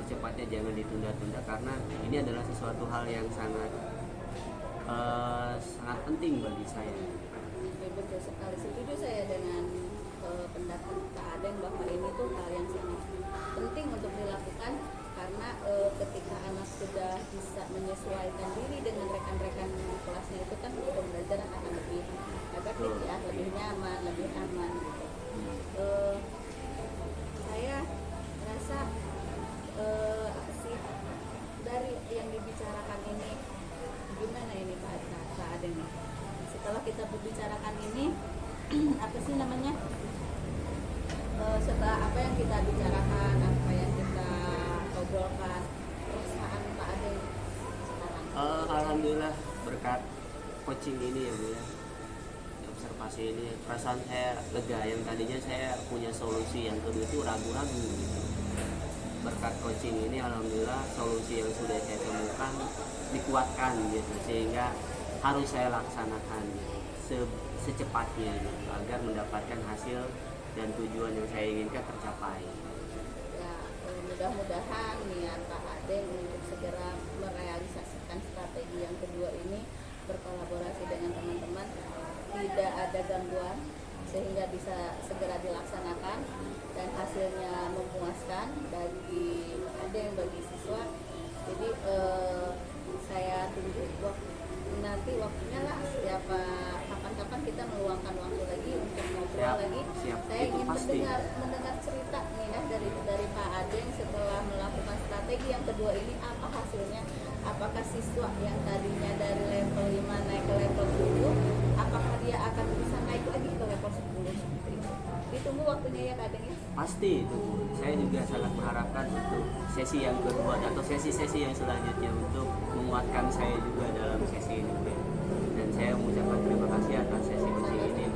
Secepatnya, jangan ditunda-tunda, karena ini adalah sesuatu hal yang sangat penting bagi saya. Betul sekali, setuju saya dengan pendapat Kak Adeng bahwa ini tuh hal yang sangat penting untuk dilakukan, karena ketika anak sudah bisa menyesuaikan diri dengan rekan-rekan kelasnya itu kan pembelajaran akan lebih efektif ya, lebih nyaman, lebih aman gitu. Saya rasa apa sih dari yang dibicarakan ini, gimana ini Pak Adeng nih? Setelah kita berbicarakan ini apa sih namanya? Setelah apa yang kita bicarakan, apa yang kita obrolkan, perasaan Pak Adeng sekarang? Alhamdulillah berkat coaching ini ya Bu ya, observasi ini, perasaan saya lega. Yang tadinya saya punya solusi yang kedua itu ragu-ragu gitu. Berkat coaching ini alhamdulillah solusi yang sudah saya temukan dikuatkan gitu, sehingga harus saya laksanakan secepatnya gitu, agar mendapatkan hasil dan tujuan yang saya inginkan tercapai. Ya, mudah-mudahan niat Pak Adeng untuk segera merealisasikan strategi yang kedua ini, berkolaborasi dengan teman-teman, tidak ada gangguan, sehingga bisa segera dilaksanakan dan hasilnya memuaskan bagi Adeng, bagi siswa. Jadi saya tunggu nanti waktunya lah, siapa kapan-kapan kita meluangkan waktu lagi untuk ngobrol lagi. Saya ingin mendengar cerita nih ya dari Pak Adeng setelah melakukan strategi yang kedua ini, apa hasilnya, apakah siswa yang tadinya dari level 5 naik ke level 10, apakah dia akan bisa naik lagi ke level 10 seperti itu. Ditunggu waktunya ya Kak Adeng ya. Pasti itu, saya juga sangat mengharapkan untuk sesi yang kedua atau sesi-sesi yang selanjutnya untuk menguatkan saya juga dalam sesi ini. Dan saya mengucapkan terima kasih atas sesi coaching ini.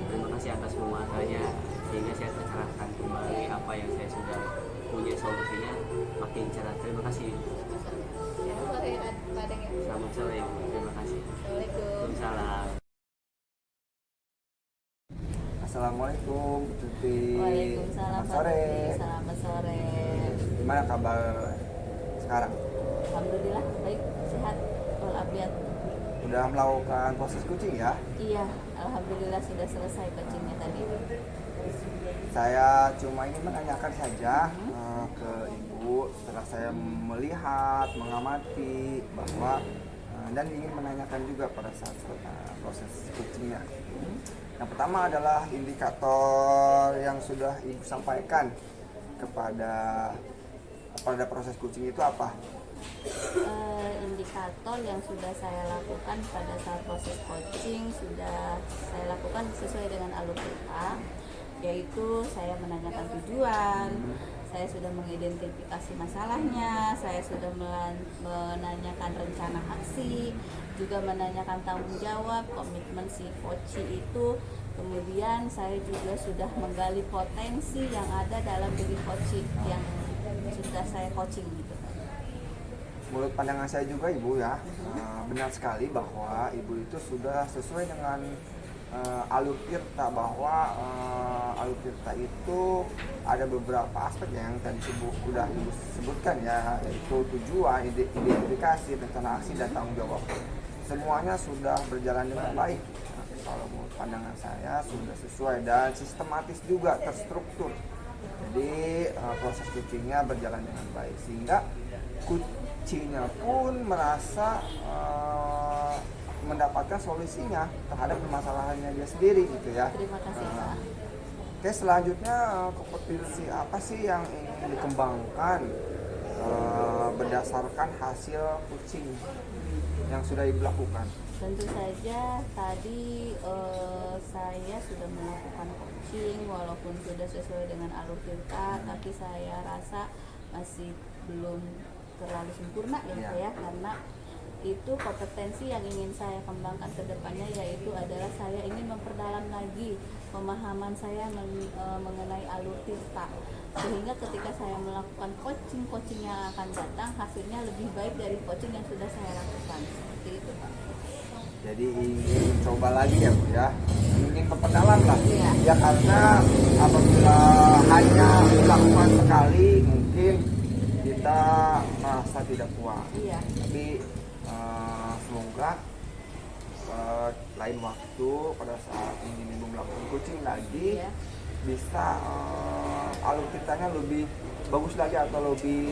Terima kasih atas penguatannya, sehingga saya tercerahkan kembali apa yang saya sudah punya solusinya makin cerah. Terima kasih. Selamat sore Pak Adeng ya. Selamat sore, terima kasih. Assalamualaikum. Waalaikumsalam. Assalamualaikum Bu Tuti. Waalaikumsalam Selamat Pak sore. Tuti. Selamat sore. Gimana kabar sekarang? Alhamdulillah baik, sehat walafiat. udah melakukan proses coaching ya. Iya, alhamdulillah sudah selesai coachingnya tadi. Saya cuma ingin menanyakan saja ke Ibu setelah saya melihat, mengamati bahwa dan ingin menanyakan juga pada saat proses coachingnya. Yang pertama adalah indikator yang sudah Ibu sampaikan kepada proses coaching itu apa? Indikator yang sudah saya lakukan pada saat proses coaching sudah saya lakukan sesuai dengan alur kita, yaitu saya menanyakan tujuan, saya sudah mengidentifikasi masalahnya, saya sudah menanyakan rencana aksi, juga menanyakan tanggung jawab, komitmen si coaching itu. Kemudian saya juga sudah menggali potensi yang ada dalam diri coaching yang sudah saya coaching gitu. Menurut pandangan saya juga Ibu ya, benar sekali bahwa Ibu itu sudah sesuai dengan alur tirta, bahwa alur tirta itu ada beberapa aspek yang tadi sudah Ibu sebutkan ya, yaitu tujuan, identifikasi, rencana aksi, dan tanggung jawab. Semuanya sudah berjalan dengan baik. Kalau menurut pandangan saya sudah sesuai dan sistematis juga, terstruktur. Jadi proses coachingnya berjalan dengan baik sehingga coachingnya pun merasa mendapatkan solusinya terhadap permasalahannya dia sendiri gitu ya. Terima kasih Pak. Oke, selanjutnya kompetensi apa sih yang ingin dikembangkan berdasarkan hasil coaching yang sudah Ibu lakukan? Tentu saja tadi saya sudah melakukan coaching walaupun sudah sesuai dengan alur kita, tapi saya rasa masih belum terlalu sempurna ya, karena itu kompetensi yang ingin saya kembangkan ke depannya, yaitu adalah saya ingin memperdalam lagi pemahaman saya mengenai alur tirta, sehingga ketika saya melakukan coaching yang akan datang hasilnya lebih baik dari coaching yang sudah saya lakukan. Seperti itu Pak. Jadi ingin coba lagi ya Bu ya, ingin memperdalam lah Iya. ya, karena apabila hanya dilakukan sekali mungkin kita merasa tidak puas. Iya. Tapi semoga lain waktu pada saat ingin Ibu melakukan coaching lagi, Iya. bisa alur kitanya lebih bagus lagi atau lebih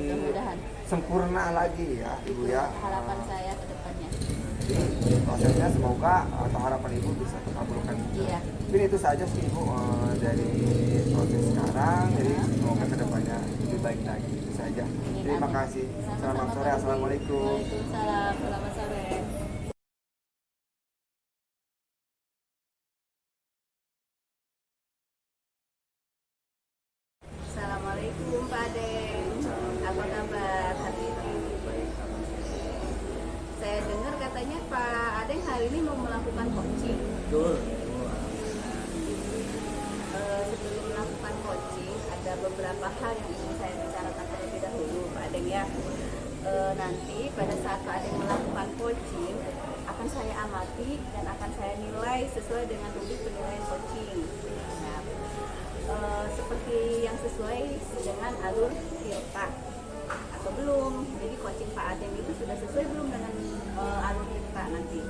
Mudah-mudahan. sempurna lagi ya Ibu ya. Harapan saya ke depannya. Jadi prosesnya semoga atau harapan Ibu bisa terkabulkan. Iya. Mungkin itu saja sih Ibu dari proses sekarang. Jadi semoga kedepannya lebih baik lagi. Itu saja. Terima kasih. Selamat sore. Assalamualaikum. Waalaikumsalam. Selamat sore. Assalamualaikum Pak Adeng. Apa kabar hari ini? Saya dengar katanya Pak Adeng hari ini mau melakukan coaching. Betul. Sebelum melakukan coaching ada beberapa hal yang ingin saya bicarakan terlebih dahulu Pak Adeng ya. Nanti pada saat Pak Adeng melakukan coaching akan saya amati dan akan saya nilai sesuai dengan rubrik penilaian coaching. Nah, seperti yang sesuai dengan alur tirta atau belum. Jadi coaching Pak Adeng itu sudah sesuai belum dengan alur tirta nanti.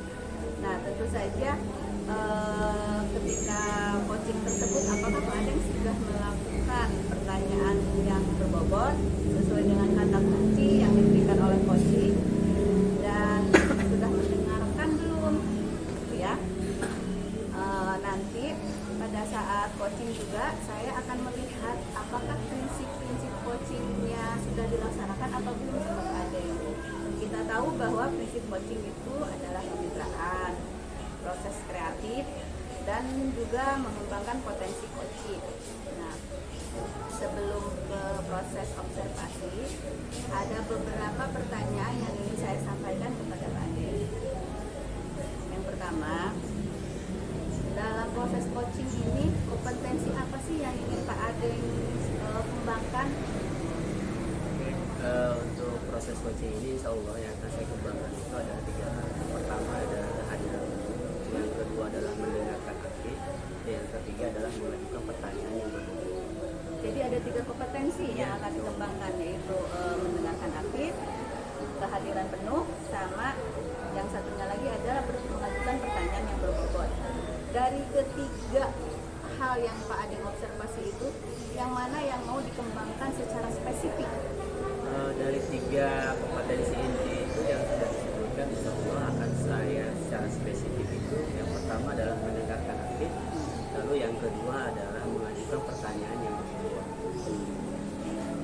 Nah, tentu saja ketika coaching tersebut apakah Pak Adeng sudah melakukan pertanyaan yang berbobot sesuai dengan kata kunci yang diberikan oleh coaching dan sudah mendengarkan belum gitu ya. Nanti pada saat coaching juga saya akan melihat apakah prinsip-prinsip coachingnya sudah dilaksanakan atau belum sama Pak Adeng. Kita tahu bahwa prinsip coaching itu adalah kemitraan, proses kreatif, dan juga mengembangkan potensi coaching. Nah, sebelum ke proses observasi, ada beberapa pertanyaan yang ingin saya sampaikan kepada Pak Adeng. Yang pertama, dalam proses coaching ini kompetensi apa sih yang ingin Pak Adeng kembangkan? Untuk proses coaching ini insya Allah yang akan saya kembangkan itu ada 3 hal. Yang pertama adalah hadir, yang kedua adalah mendengarkan aktif, dan yang ketiga adalah mengajukan pertanyaan yang berbobot. Jadi ada 3 kompetensi yang akan dikembangkan, yaitu mendengarkan aktif, kehadiran penuh, sama yang satunya lagi adalah mengajukan pertanyaan yang berbobot. Dari ketiga hal yang Pak Adeng observasi itu, yang mana yang mau dikembangkan secara spesifik? Dari 3 kompetensi inti itu yang sudah disebutkan, insya Allah akan saya secara spesifik itu. Yang pertama adalah mendengarkan aktif, lalu yang kedua adalah mengajukan pertanyaan yang berbobot.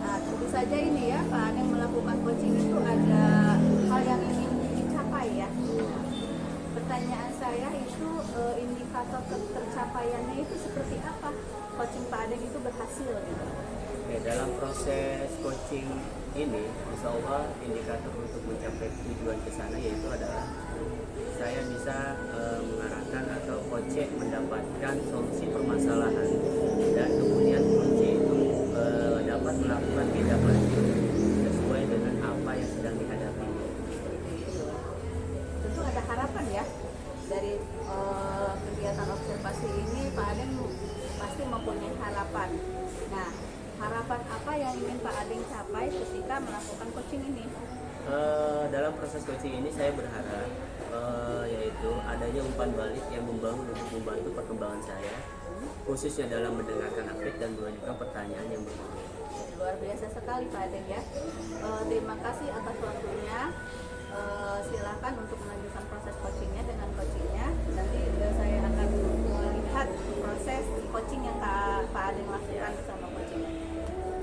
Nah, tentu saja ini ya, Pak Adeng melakukan coaching itu ada hal yang ingin dicapai ya. Pertanyaan saya itu indikator tercapaiannya itu seperti apa? Coaching Pak Adeng itu berhasil gitu. Oke, dalam proses coaching ini, insya Allah indikator untuk mencapai tujuan ke sana yaitu adalah saya bisa mengarahkan atau coach mendapatkan solusi permasalahan, dan kemudian coach itu dapat melakukan tindak lanjut sesuai dengan apa yang sedang dihadapi. Tentu ada harapan ya dari kegiatan observasi ini. Pak Adeng pasti mempunyai harapan. Nah, harapan apa yang ingin Pak Adeng capai ketika melakukan coaching ini? Dalam proses coaching ini saya berharap yaitu adanya umpan balik yang membangun untuk membantu perkembangan saya, khususnya dalam mendengarkan aktif dan mengajukan pertanyaan yang berbobot. Luar biasa sekali Pak Adeng ya. Terima kasih atas waktunya. Silakan untuk melanjutkan proses coachingnya dengan coachingnya. Nanti saya akan melihat proses coaching yang Pak Adeng lakukan bersama coachingnya.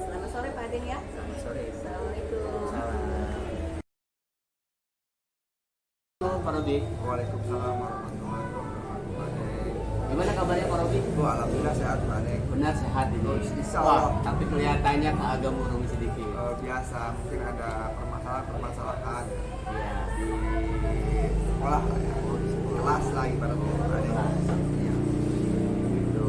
Selamat sore Pak Adeng ya. Selamat sore. Assalamualaikum. Halo Pak Robi. Waalaikumsalam warahmatullahi wabarakatuh. Gimana kabarnya Pak Robi? Alhamdulillah sehat Pak Adeng. Benar sehat ini. Insya Wah, Allah. tapi kelihatannya agak murung sedikit. Biasa mungkin ada permasalahan Ya. di sekolah lah ya, kelas lagi pada Pak Adeng. Iya. Gitu.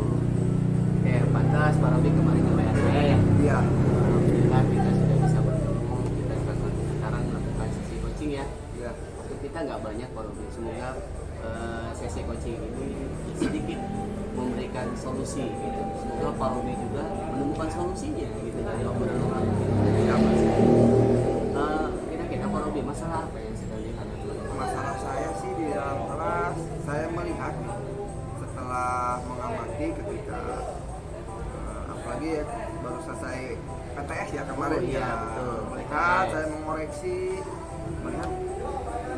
Oke, pantas Pak Robi kemarin ke saya ya. Iya. Alhamdulillah kita sudah bisa bertemu. Kita sekarang melakukan sesi coaching ya. Iya. Waktu kita nggak banyak Pak Robi. Semoga sesi coaching ini sedikit memberikan solusi gitu. Semoga Pak Robi juga menemukan solusinya gitu dari obrolan Iya, Mas. Kira-kira Pak Robi masalah apa yang sedang dihadapi? Masalah saya sih di dalam kelas, saya melihat nih, setelah mengamati ketika apalagi ya baru selesai PTS ya kemarin. Oh, iya, ya betul. melihat PTS. saya mengoreksi, melihat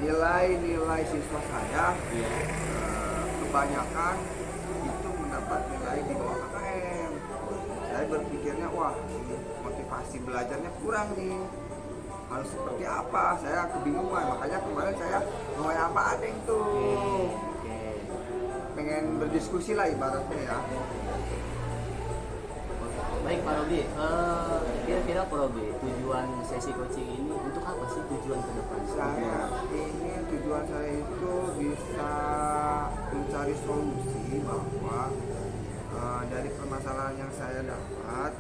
nilai-nilai siswa saya Iya. kebanyakan itu mendapat nilai di bawah KKM. Saya berpikirnya wah ini motivasi belajarnya kurang nih, harus seperti apa, saya kebingungan. Makanya kemarin saya nge-WA Pak Adeng tuh, Oke. pengen berdiskusi lah ibaratnya ya. Baik Pak Robi, kira-kira Pak Robi tujuan sesi coaching ini untuk apa sih, tujuan ke depan? Saya ingin tujuan saya itu bisa mencari solusi bahwa dari permasalahan yang saya dapat,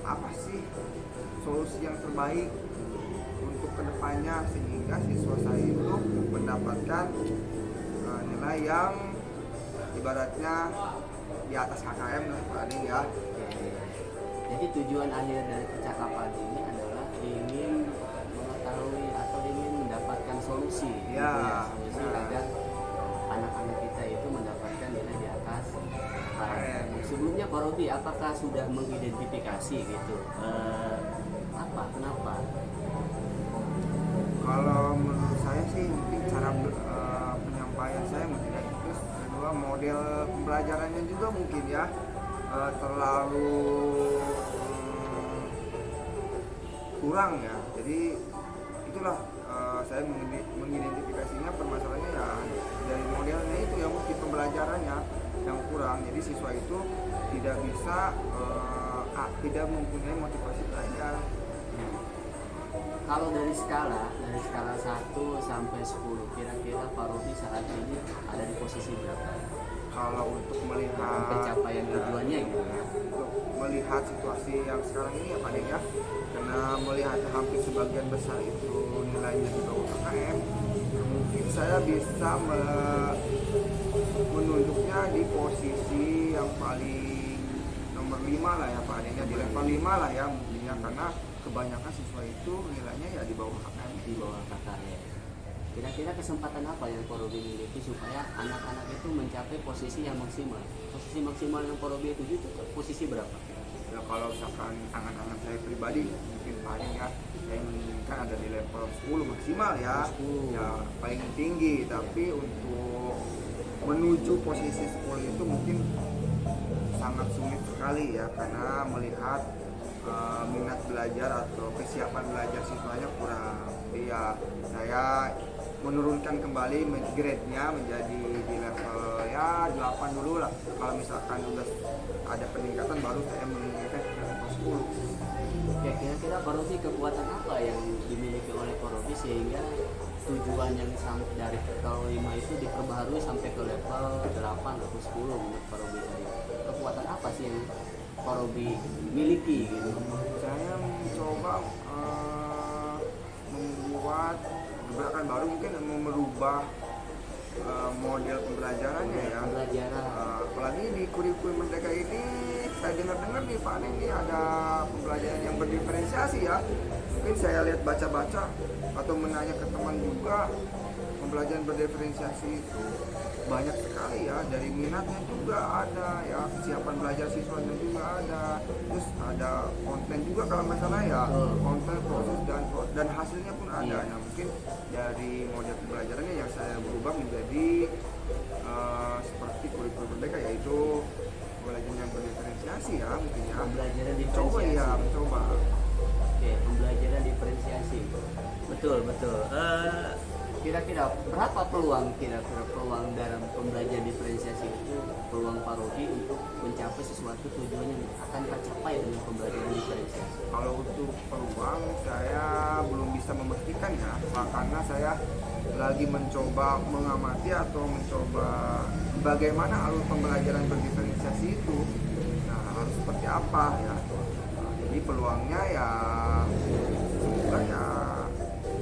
apa sih solusi yang terbaik untuk kedepannya sehingga siswa saya itu mendapatkan nilai yang ibaratnya di atas KKM lah Pak Adeng ya. Jadi tujuan akhir dari percakapan ini adalah ingin mengetahui atau ingin mendapatkan solusi, gitu Ya, solusi nah. agar anak-anak kita itu mendapatkan nilai di atas KKM. Sebelumnya Pak Robi, apakah sudah mengidentifikasi gitu? Kenapa? Kalau menurut saya sih mungkin cara penyampaian saya mungkin ya. Terus kedua model pembelajarannya juga mungkin ya terlalu kurang ya. Jadi itulah saya mengidentifikasinya permasalahannya ya dari modelnya itu ya, mungkin pembelajarannya yang kurang. Jadi siswa itu tidak bisa tidak mempunyai motivasi belajar. Kalau dari skala 1 sampai 10, kira-kira Pak Robi saat ini ada di posisi berapa? Kalau untuk melihat Pencapaian tujuannya gitu ya. untuk melihat situasi yang sekarang ini ya Pak Deng ya, karena melihat hampir sebagian besar itu nilainya di bawah KKM, mungkin saya bisa menunjuknya di posisi yang paling nomor 5 lah ya Pak Deng ya, di level 5 lah ya mungkin ya, karena kebanyakan siswa itu nilainya ya di bawah KKM. di bawah kakak ya. Kira-kira kesempatan apa yang Porobi miliki supaya anak-anak itu mencapai posisi yang maksimal? Posisi maksimal yang Porobi tuju itu posisi berapa? Ya kalau misalkan angan-angan saya pribadi mungkin paling ya saya inginkan ada di level 10 maksimal ya. 10. Ya paling tinggi, tapi untuk menuju posisi 10 itu mungkin sangat sulit sekali ya, karena melihat minat belajar atau kesiapan belajar siswanya kurang. Jadi ya saya menurunkan kembali grade-nya menjadi di level ya 8 dulu lah. Kalau misalkan udah ada peningkatan baru saya menginginkan ke level 10. Oke, kira-kira Porobi kekuatan apa yang dimiliki oleh Porobi sehingga tujuan yang dari level 5 itu diperbaharui sampai ke level 8 atau 10 menurut Porobi tadi? Kekuatan apa sih yang Porobi miliki gitu? Saya mencoba membuat gebrakan baru, mungkin merubah model pembelajarannya ya. Pembelajaran. Apalagi di kurikulum Merdeka ini saya dengar-dengar nih Pak Neng ini ada pembelajaran yang berdiferensiasi ya. Mungkin saya lihat baca-baca atau menanya ke teman juga, pembelajaran berdiferensiasi itu banyak sekali ya, dari minatnya juga ada ya, kesiapan belajar siswanya juga ada, terus ada konten juga kalau masalah ya, konten, proses dan hasilnya pun ada. Nah mungkin dari model pembelajarannya yang saya berubah menjadi seperti kurikulum Merdeka, yaitu pembelajaran yang berdiferensiasi ya, mungkin ya. Pembelajaran Mencoba diferensiasi. ya, mencoba. Oke, pembelajaran diferensiasi. Betul, betul. Kira-kira berapa peluang dalam pembelajaran diferensiasi itu, peluang Porobi untuk mencapai sesuatu tujuan yang akan tercapai dengan pembelajaran diferensiasi? Kalau untuk peluang saya belum bisa memastikan ya, karena saya lagi mencoba mengamati atau mencoba bagaimana alur pembelajaran berdiferensiasi itu. Nah, harus seperti apa ya. Nah, jadi peluangnya ya semoga ya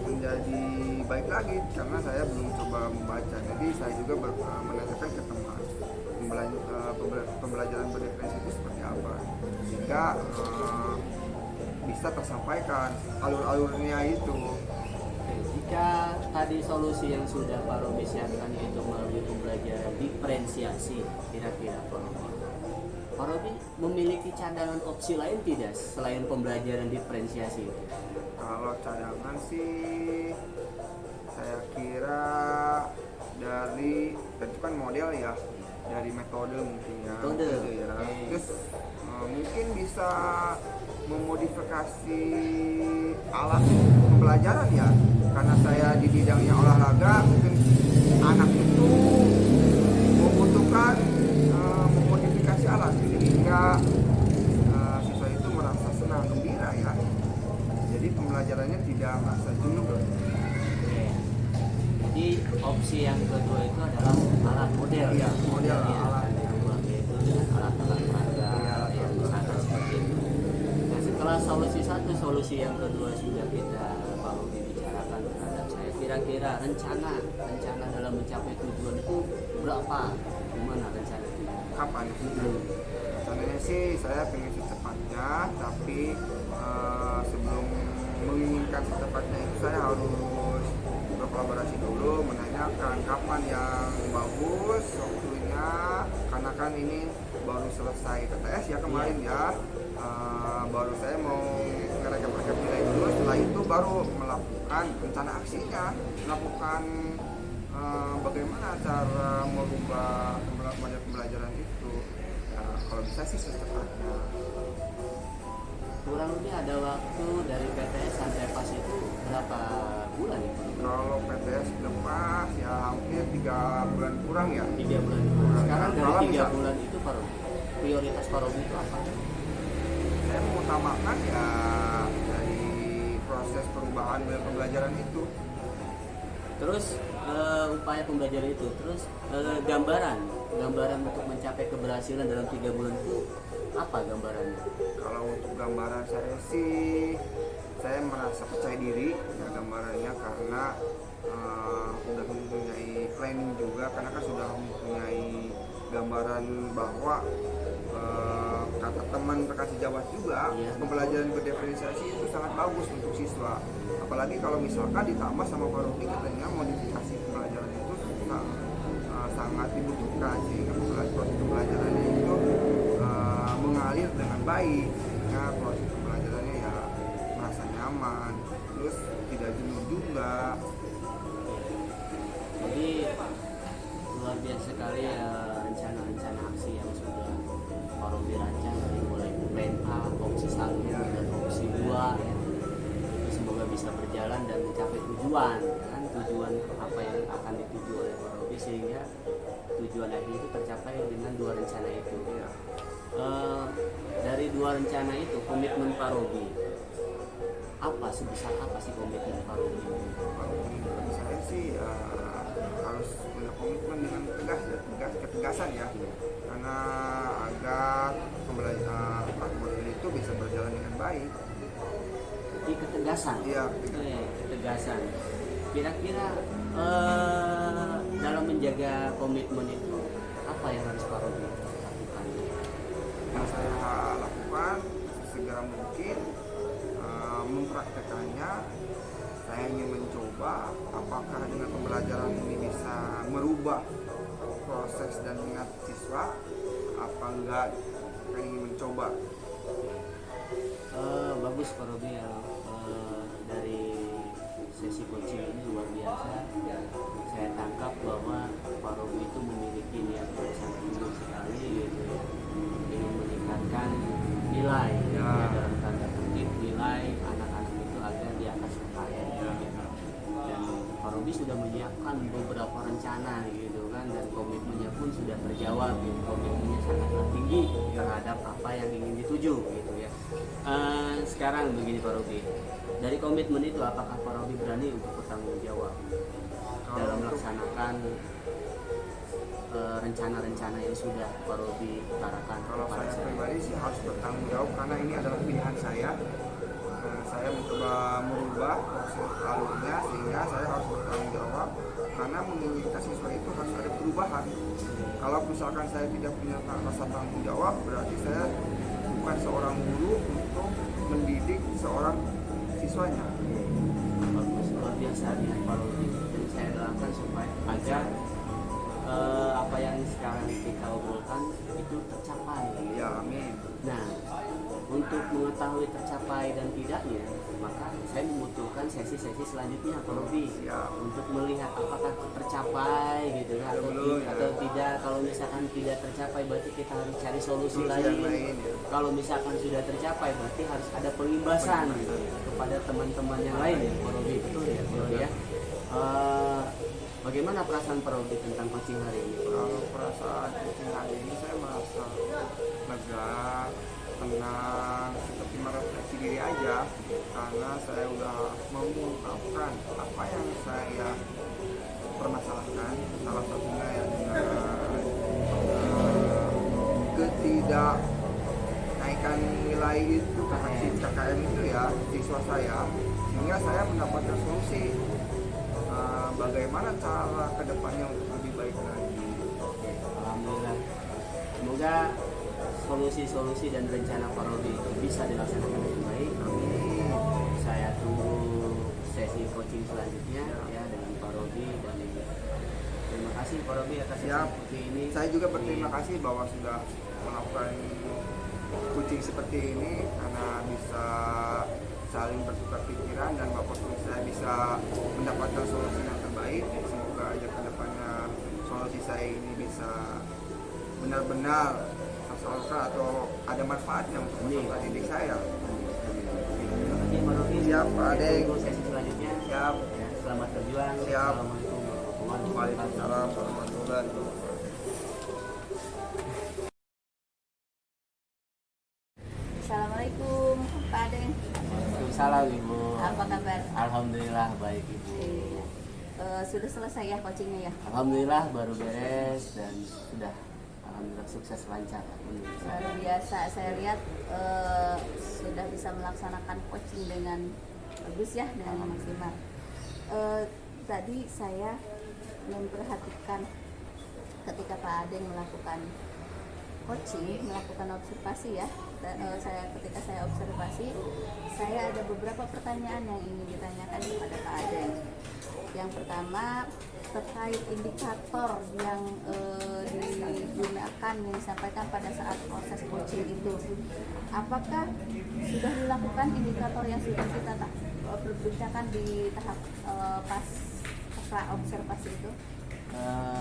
menjadi baik lagi, karena saya belum coba membaca. Jadi saya juga menanyakan ke teman pembelajaran berdiferensiasi itu seperti apa, sehingga bisa tersampaikan alur-alurnya itu. Oke, jika tadi solusi yang sudah Porobi siapkan itu melalui pembelajaran diferensiasi, kira-kira Porobi memiliki cadangan opsi lain tidak selain pembelajaran diferensiasi itu? Kalau cadangan sih saya kira dari itu kan model ya, dari metode mungkin ya. Metode, ya. oke. Terus mungkin bisa memodifikasi alat pembelajaran ya, karena saya di bidangnya olahraga, mungkin anak itu membutuhkan memodifikasi alat sehingga siswa itu merasa senang, gembira ya. Jadi pembelajarannya tidak merasa jenuh. Oke. Jadi opsi yang kedua itu adalah alat model. Iya, model, Ya, alat. di rumah yaitu dengan alat-alat peraga Iya, yang misalkan seperti itu. Nah, setelah solusi yang kedua sudah kita baru dibicarakan terhadap saya, kira-kira rencana dalam mencapai tujuan itu berapa? Gimana rencana itu? Kapan? Rencananya sih saya pengen secepatnya, tapi sebelum menginginkan secepatnya itu saya harus berkolaborasi dulu, menanyakan kapan yang bagus waktunya, karena kan ini baru selesai TTS ya kemarin ya. Baru saya mau ngerekap nilai dulu, setelah itu baru melakukan rencana aksinya, melakukan bagaimana cara merubah model pembelajaran itu. Nah, kalau bisa sih secepatnya. Kurang lebih ada waktu dari PTS sampai pas itu berapa bulan ya? Kalau PTS lepas ya hampir 3 bulan kurang ya. 3 bulan. Sekarang dari Kalau 3 bisa- bulan itu Porobi, prioritas Porobi itu apa? Saya mengutamakan ya dari proses perubahan model pembelajaran itu. Terus upaya pembelajaran itu, terus gambaran untuk mencapai keberhasilan dalam 3 bulan itu apa gambarannya? Kalau untuk gambaran saya sih, saya merasa percaya diri ya gambarannya, karena sudah mempunyai planning juga, karena kan sudah mempunyai gambaran bahwa kata teman zaman kasih Jawa juga, Iya. pembelajaran berdiferensiasi itu sangat bagus untuk siswa. Apalagi kalau misalkan ditambah sama Pak Robi katanya modifikasi pembelajaran itu sangat dibutuhkan, sehingga proses pembelajarannya itu mengalir dengan baik, sehingga proses pembelajarannya ya merasa nyaman, terus tidak jenuh juga. Jadi luar biasa sekali ya rencana-rencana aksi yang sudah Pak Robi rancang dari mulai plan A, opsi 1 dan opsi 2 ya. Itu semoga bisa berjalan dan mencapai tujuan kan, tujuan apa yang akan dituju oleh Pak Robi, sehingga tujuan akhir itu tercapai dengan 2 rencana itu ya. Dari 2 rencana itu komitmen Pak Robi apa, sebesar apa sih komitmen Pak Robi? Kalau menurut saya sih harus punya komitmen dengan ketegasan ya, karena agar pembelajaran model itu bisa berjalan dengan baik. Di ketegasan. Iya. Ketegasan. Kira-kira dalam menjaga komitmen itu apa yang harus Pak Robi lakukan? Yang saya lakukan segera mungkin mempraktekannya. Saya ingin mencoba apakah dengan pembelajaran ini bisa merubah proses dan minat siswa, apa enggak. Saya ingin mencoba. Bagus Pak Robi ya, dari sesi coaching ini luar biasa. Saya tangkap bahwa Pak Robi itu memiliki niat yang sangat tinggi sekali gitu ya, ingin meningkatkan nilai ya, dalam tanda kutip nilai anak-anak itu agar di atas UKM gitu. Dan Pak Robi sudah menyiapkan beberapa rencana gitu kan, dan komitmennya pun sudah terjawab gitu. Komitmennya sangatlah tinggi terhadap apa yang ingin dituju gitu ya. Sekarang begini Pak Robi, dari komitmen itu apakah Pak Robi berani untuk bertanggung jawab dalam melaksanakan rencana-rencana yang sudah Pak Robi utarakan? Kalau kepada saya pribadi sih harus bertanggung jawab, karena ini adalah pilihan saya. Saya mencoba merubah proses alurnya, sehingga saya harus bertanggung jawab, karena menginginkan siswa itu harus ada perubahan. Kalau misalkan saya tidak punya rasa tanggung jawab, berarti saya bukan seorang guru untuk mendidik seorang siswanya. Bagus, luar biasa ya Pak Robi, dan saya doakan supaya agar apa yang sekarang kita obrolkan itu tercapai. Ya, amin. Nah, untuk mengetahui tercapai dan tidaknya, maka saya membutuhkan sesi-sesi selanjutnya Pak Robi untuk melihat apakah tercapai gitu kan, atau tidak. Kalau misalkan tidak tercapai, berarti kita harus cari solusi lain. Kalau misalkan sudah tercapai, berarti harus ada pengimbasan gitu, kepada teman-teman yang lain ya Pak Robi. Betul ya Pak Robi ya. Bagaimana perasaan Pak Robi tentang coaching hari ini? Kalau perasaan coaching hari ini saya merasa lega, tenang, seperti merefleksi diri aja, karena saya udah mengungkapkan apa yang saya permasalahkan. Salah satunya ya dengan ketidak naikan nilai itu KKM itu ya siswa saya, sehingga saya mendapatkan solusi bagaimana cara kedepannya untuk lebih baik lagi. Alhamdulillah, semoga solusi-solusi dan rencana Pak Robi itu bisa dilaksanakan dengan baik. Amin. Saya tunggu sesi coaching selanjutnya ya dengan Pak Robi, dan terima kasih Pak Robi atas sesi coaching ini. Saya juga berterima kasih bahwa sudah melakukan coaching seperti ini, karena bisa saling bertukar pikiran, dan Bapak pun saya bisa mendapatkan solusi yang terbaik. Semoga aja kedepannya solusi saya ini bisa benar-benar tersalurkan atau ada manfaatnya untuk peserta didik saya. Terima kasih Pak Robi. Siap, Pak Ade. Tunggu sesi selanjutnya. Siap. Ya, selamat berjuang. Siap. Assalamualaikum warahmatullahi wabarakatuh. Waalaikumsalam warahmatullahi wabarakatuh. Assalamualaikum Pak Adeng. Waalaikumsalam Ibu. Apa kabar? Alhamdulillah baik Ibu. Iya. Sudah selesai ya coachingnya ya? Alhamdulillah baru beres dan sudah alhamdulillah sukses lancar. Luar biasa, saya lihat sudah bisa melaksanakan coaching dengan bagus ya, dengan maksimal. Tadi saya memperhatikan ketika Pak Adeng melakukan coaching melakukan observasi ya, ketika saya observasi, saya ada beberapa pertanyaan yang ingin ditanyakan kepada Pak Adeng. Yang pertama terkait indikator yang digunakan yang disampaikan pada saat proses coaching itu, apakah sudah dilakukan indikator yang sudah kita perbincangkan di tahap pas observasi itu?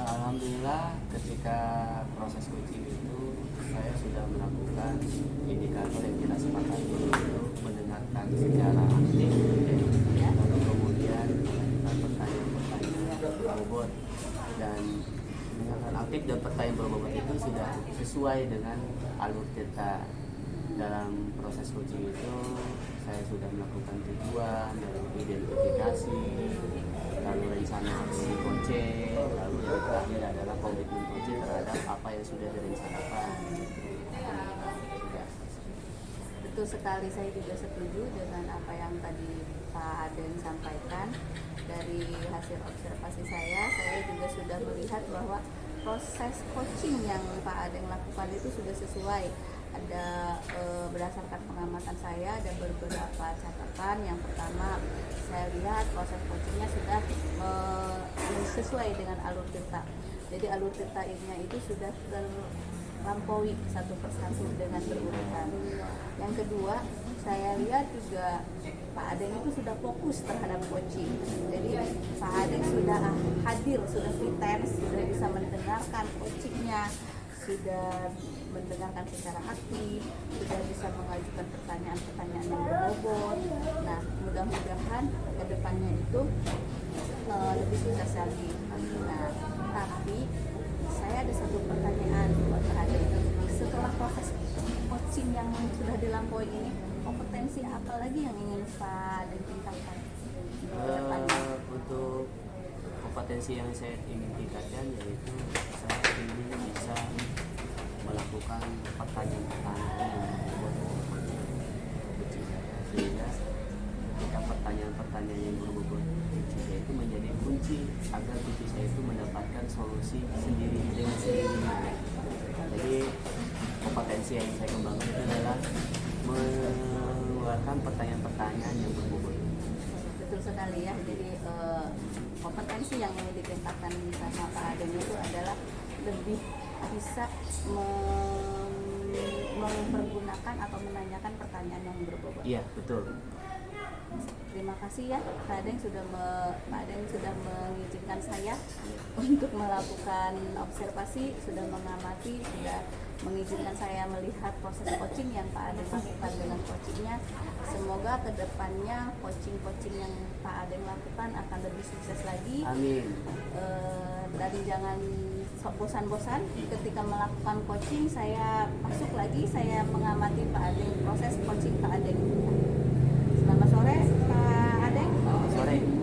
Alhamdulillah ketika proses coaching itu saya sudah melakukan indikator yang kita sepakati, yaitu mendengarkan secara aktif, lalu kemudian melakukan pertanyaan-pertanyaan berbobot, dan mendengarkan aktif dan pertanyaan berbobot itu sudah sesuai dengan alur kita. Dalam proses coaching itu saya sudah melakukan tujuan, lalu identifikasi, lalu rencana aksi coaching, lalu yang terakhir adalah komitmen coaching terhadap apa yang sudah direncanakan. Betul sekali, saya juga setuju dengan apa yang tadi Pak Adeng sampaikan. Dari hasil observasi saya juga sudah melihat bahwa proses coaching yang Pak Adeng lakukan itu sudah sesuai. Ada berdasarkan pengamatan saya ada beberapa catatan. Yang pertama, saya lihat proses coachingnya sudah sesuai dengan alur tirta. Jadi alur tirtanya itu sudah terlampaui satu persatu dengan berurutan. Yang kedua, saya lihat juga Pak Adeng itu sudah fokus terhadap coaching. Jadi Pak Adeng sudah hadir, sudah pretens, sudah bisa mendengarkan coachingnya, sudah mendengarkan secara aktif, sudah bisa mengajukan pertanyaan-pertanyaan yang berbobot. Nah, mudah-mudahan ke depannya itu lebih sukses lagi. Nah, tapi saya ada satu pertanyaan buat Pak Adeng. Setelah proses coaching yang sudah dilampaui ini, kompetensi apa lagi yang ingin Pak Adeng tingkatkan ke depannya? Untuk kompetensi yang saya ingin tingkatkan, yaitu saya ingin bisa melakukan pertanyaan-pertanyaan yang berbobot sehingga ketika pertanyaan-pertanyaan yang berbobot saya itu menjadi kunci agar kunci saya itu mendapatkan solusi sendiri dengan sendirinya. Jadi kompetensi yang saya kembangkan itu adalah mengeluarkan pertanyaan-pertanyaan yang berbobot. Betul sekali ya. Jadi kompetensi yang ingin ditingkatkan sama Pak Adeng itu adalah lebih bisa mempergunakan atau menanyakan pertanyaan yang berbobot. Iya, betul. Terima kasih ya Pak Adeng sudah mengizinkan saya untuk melakukan observasi, sudah mengamati, sudah mengizinkan saya melihat proses coaching yang Pak Adeng lakukan dengan coachingnya. Semoga kedepannya coaching yang Pak Adeng lakukan akan lebih sukses lagi. Amin. Dan jangan bosan-bosan ketika melakukan coaching, saya masuk lagi, saya mengamati Pak Adeng, proses coaching Pak Adeng. Selamat sore Pak Adeng. Selamat sore.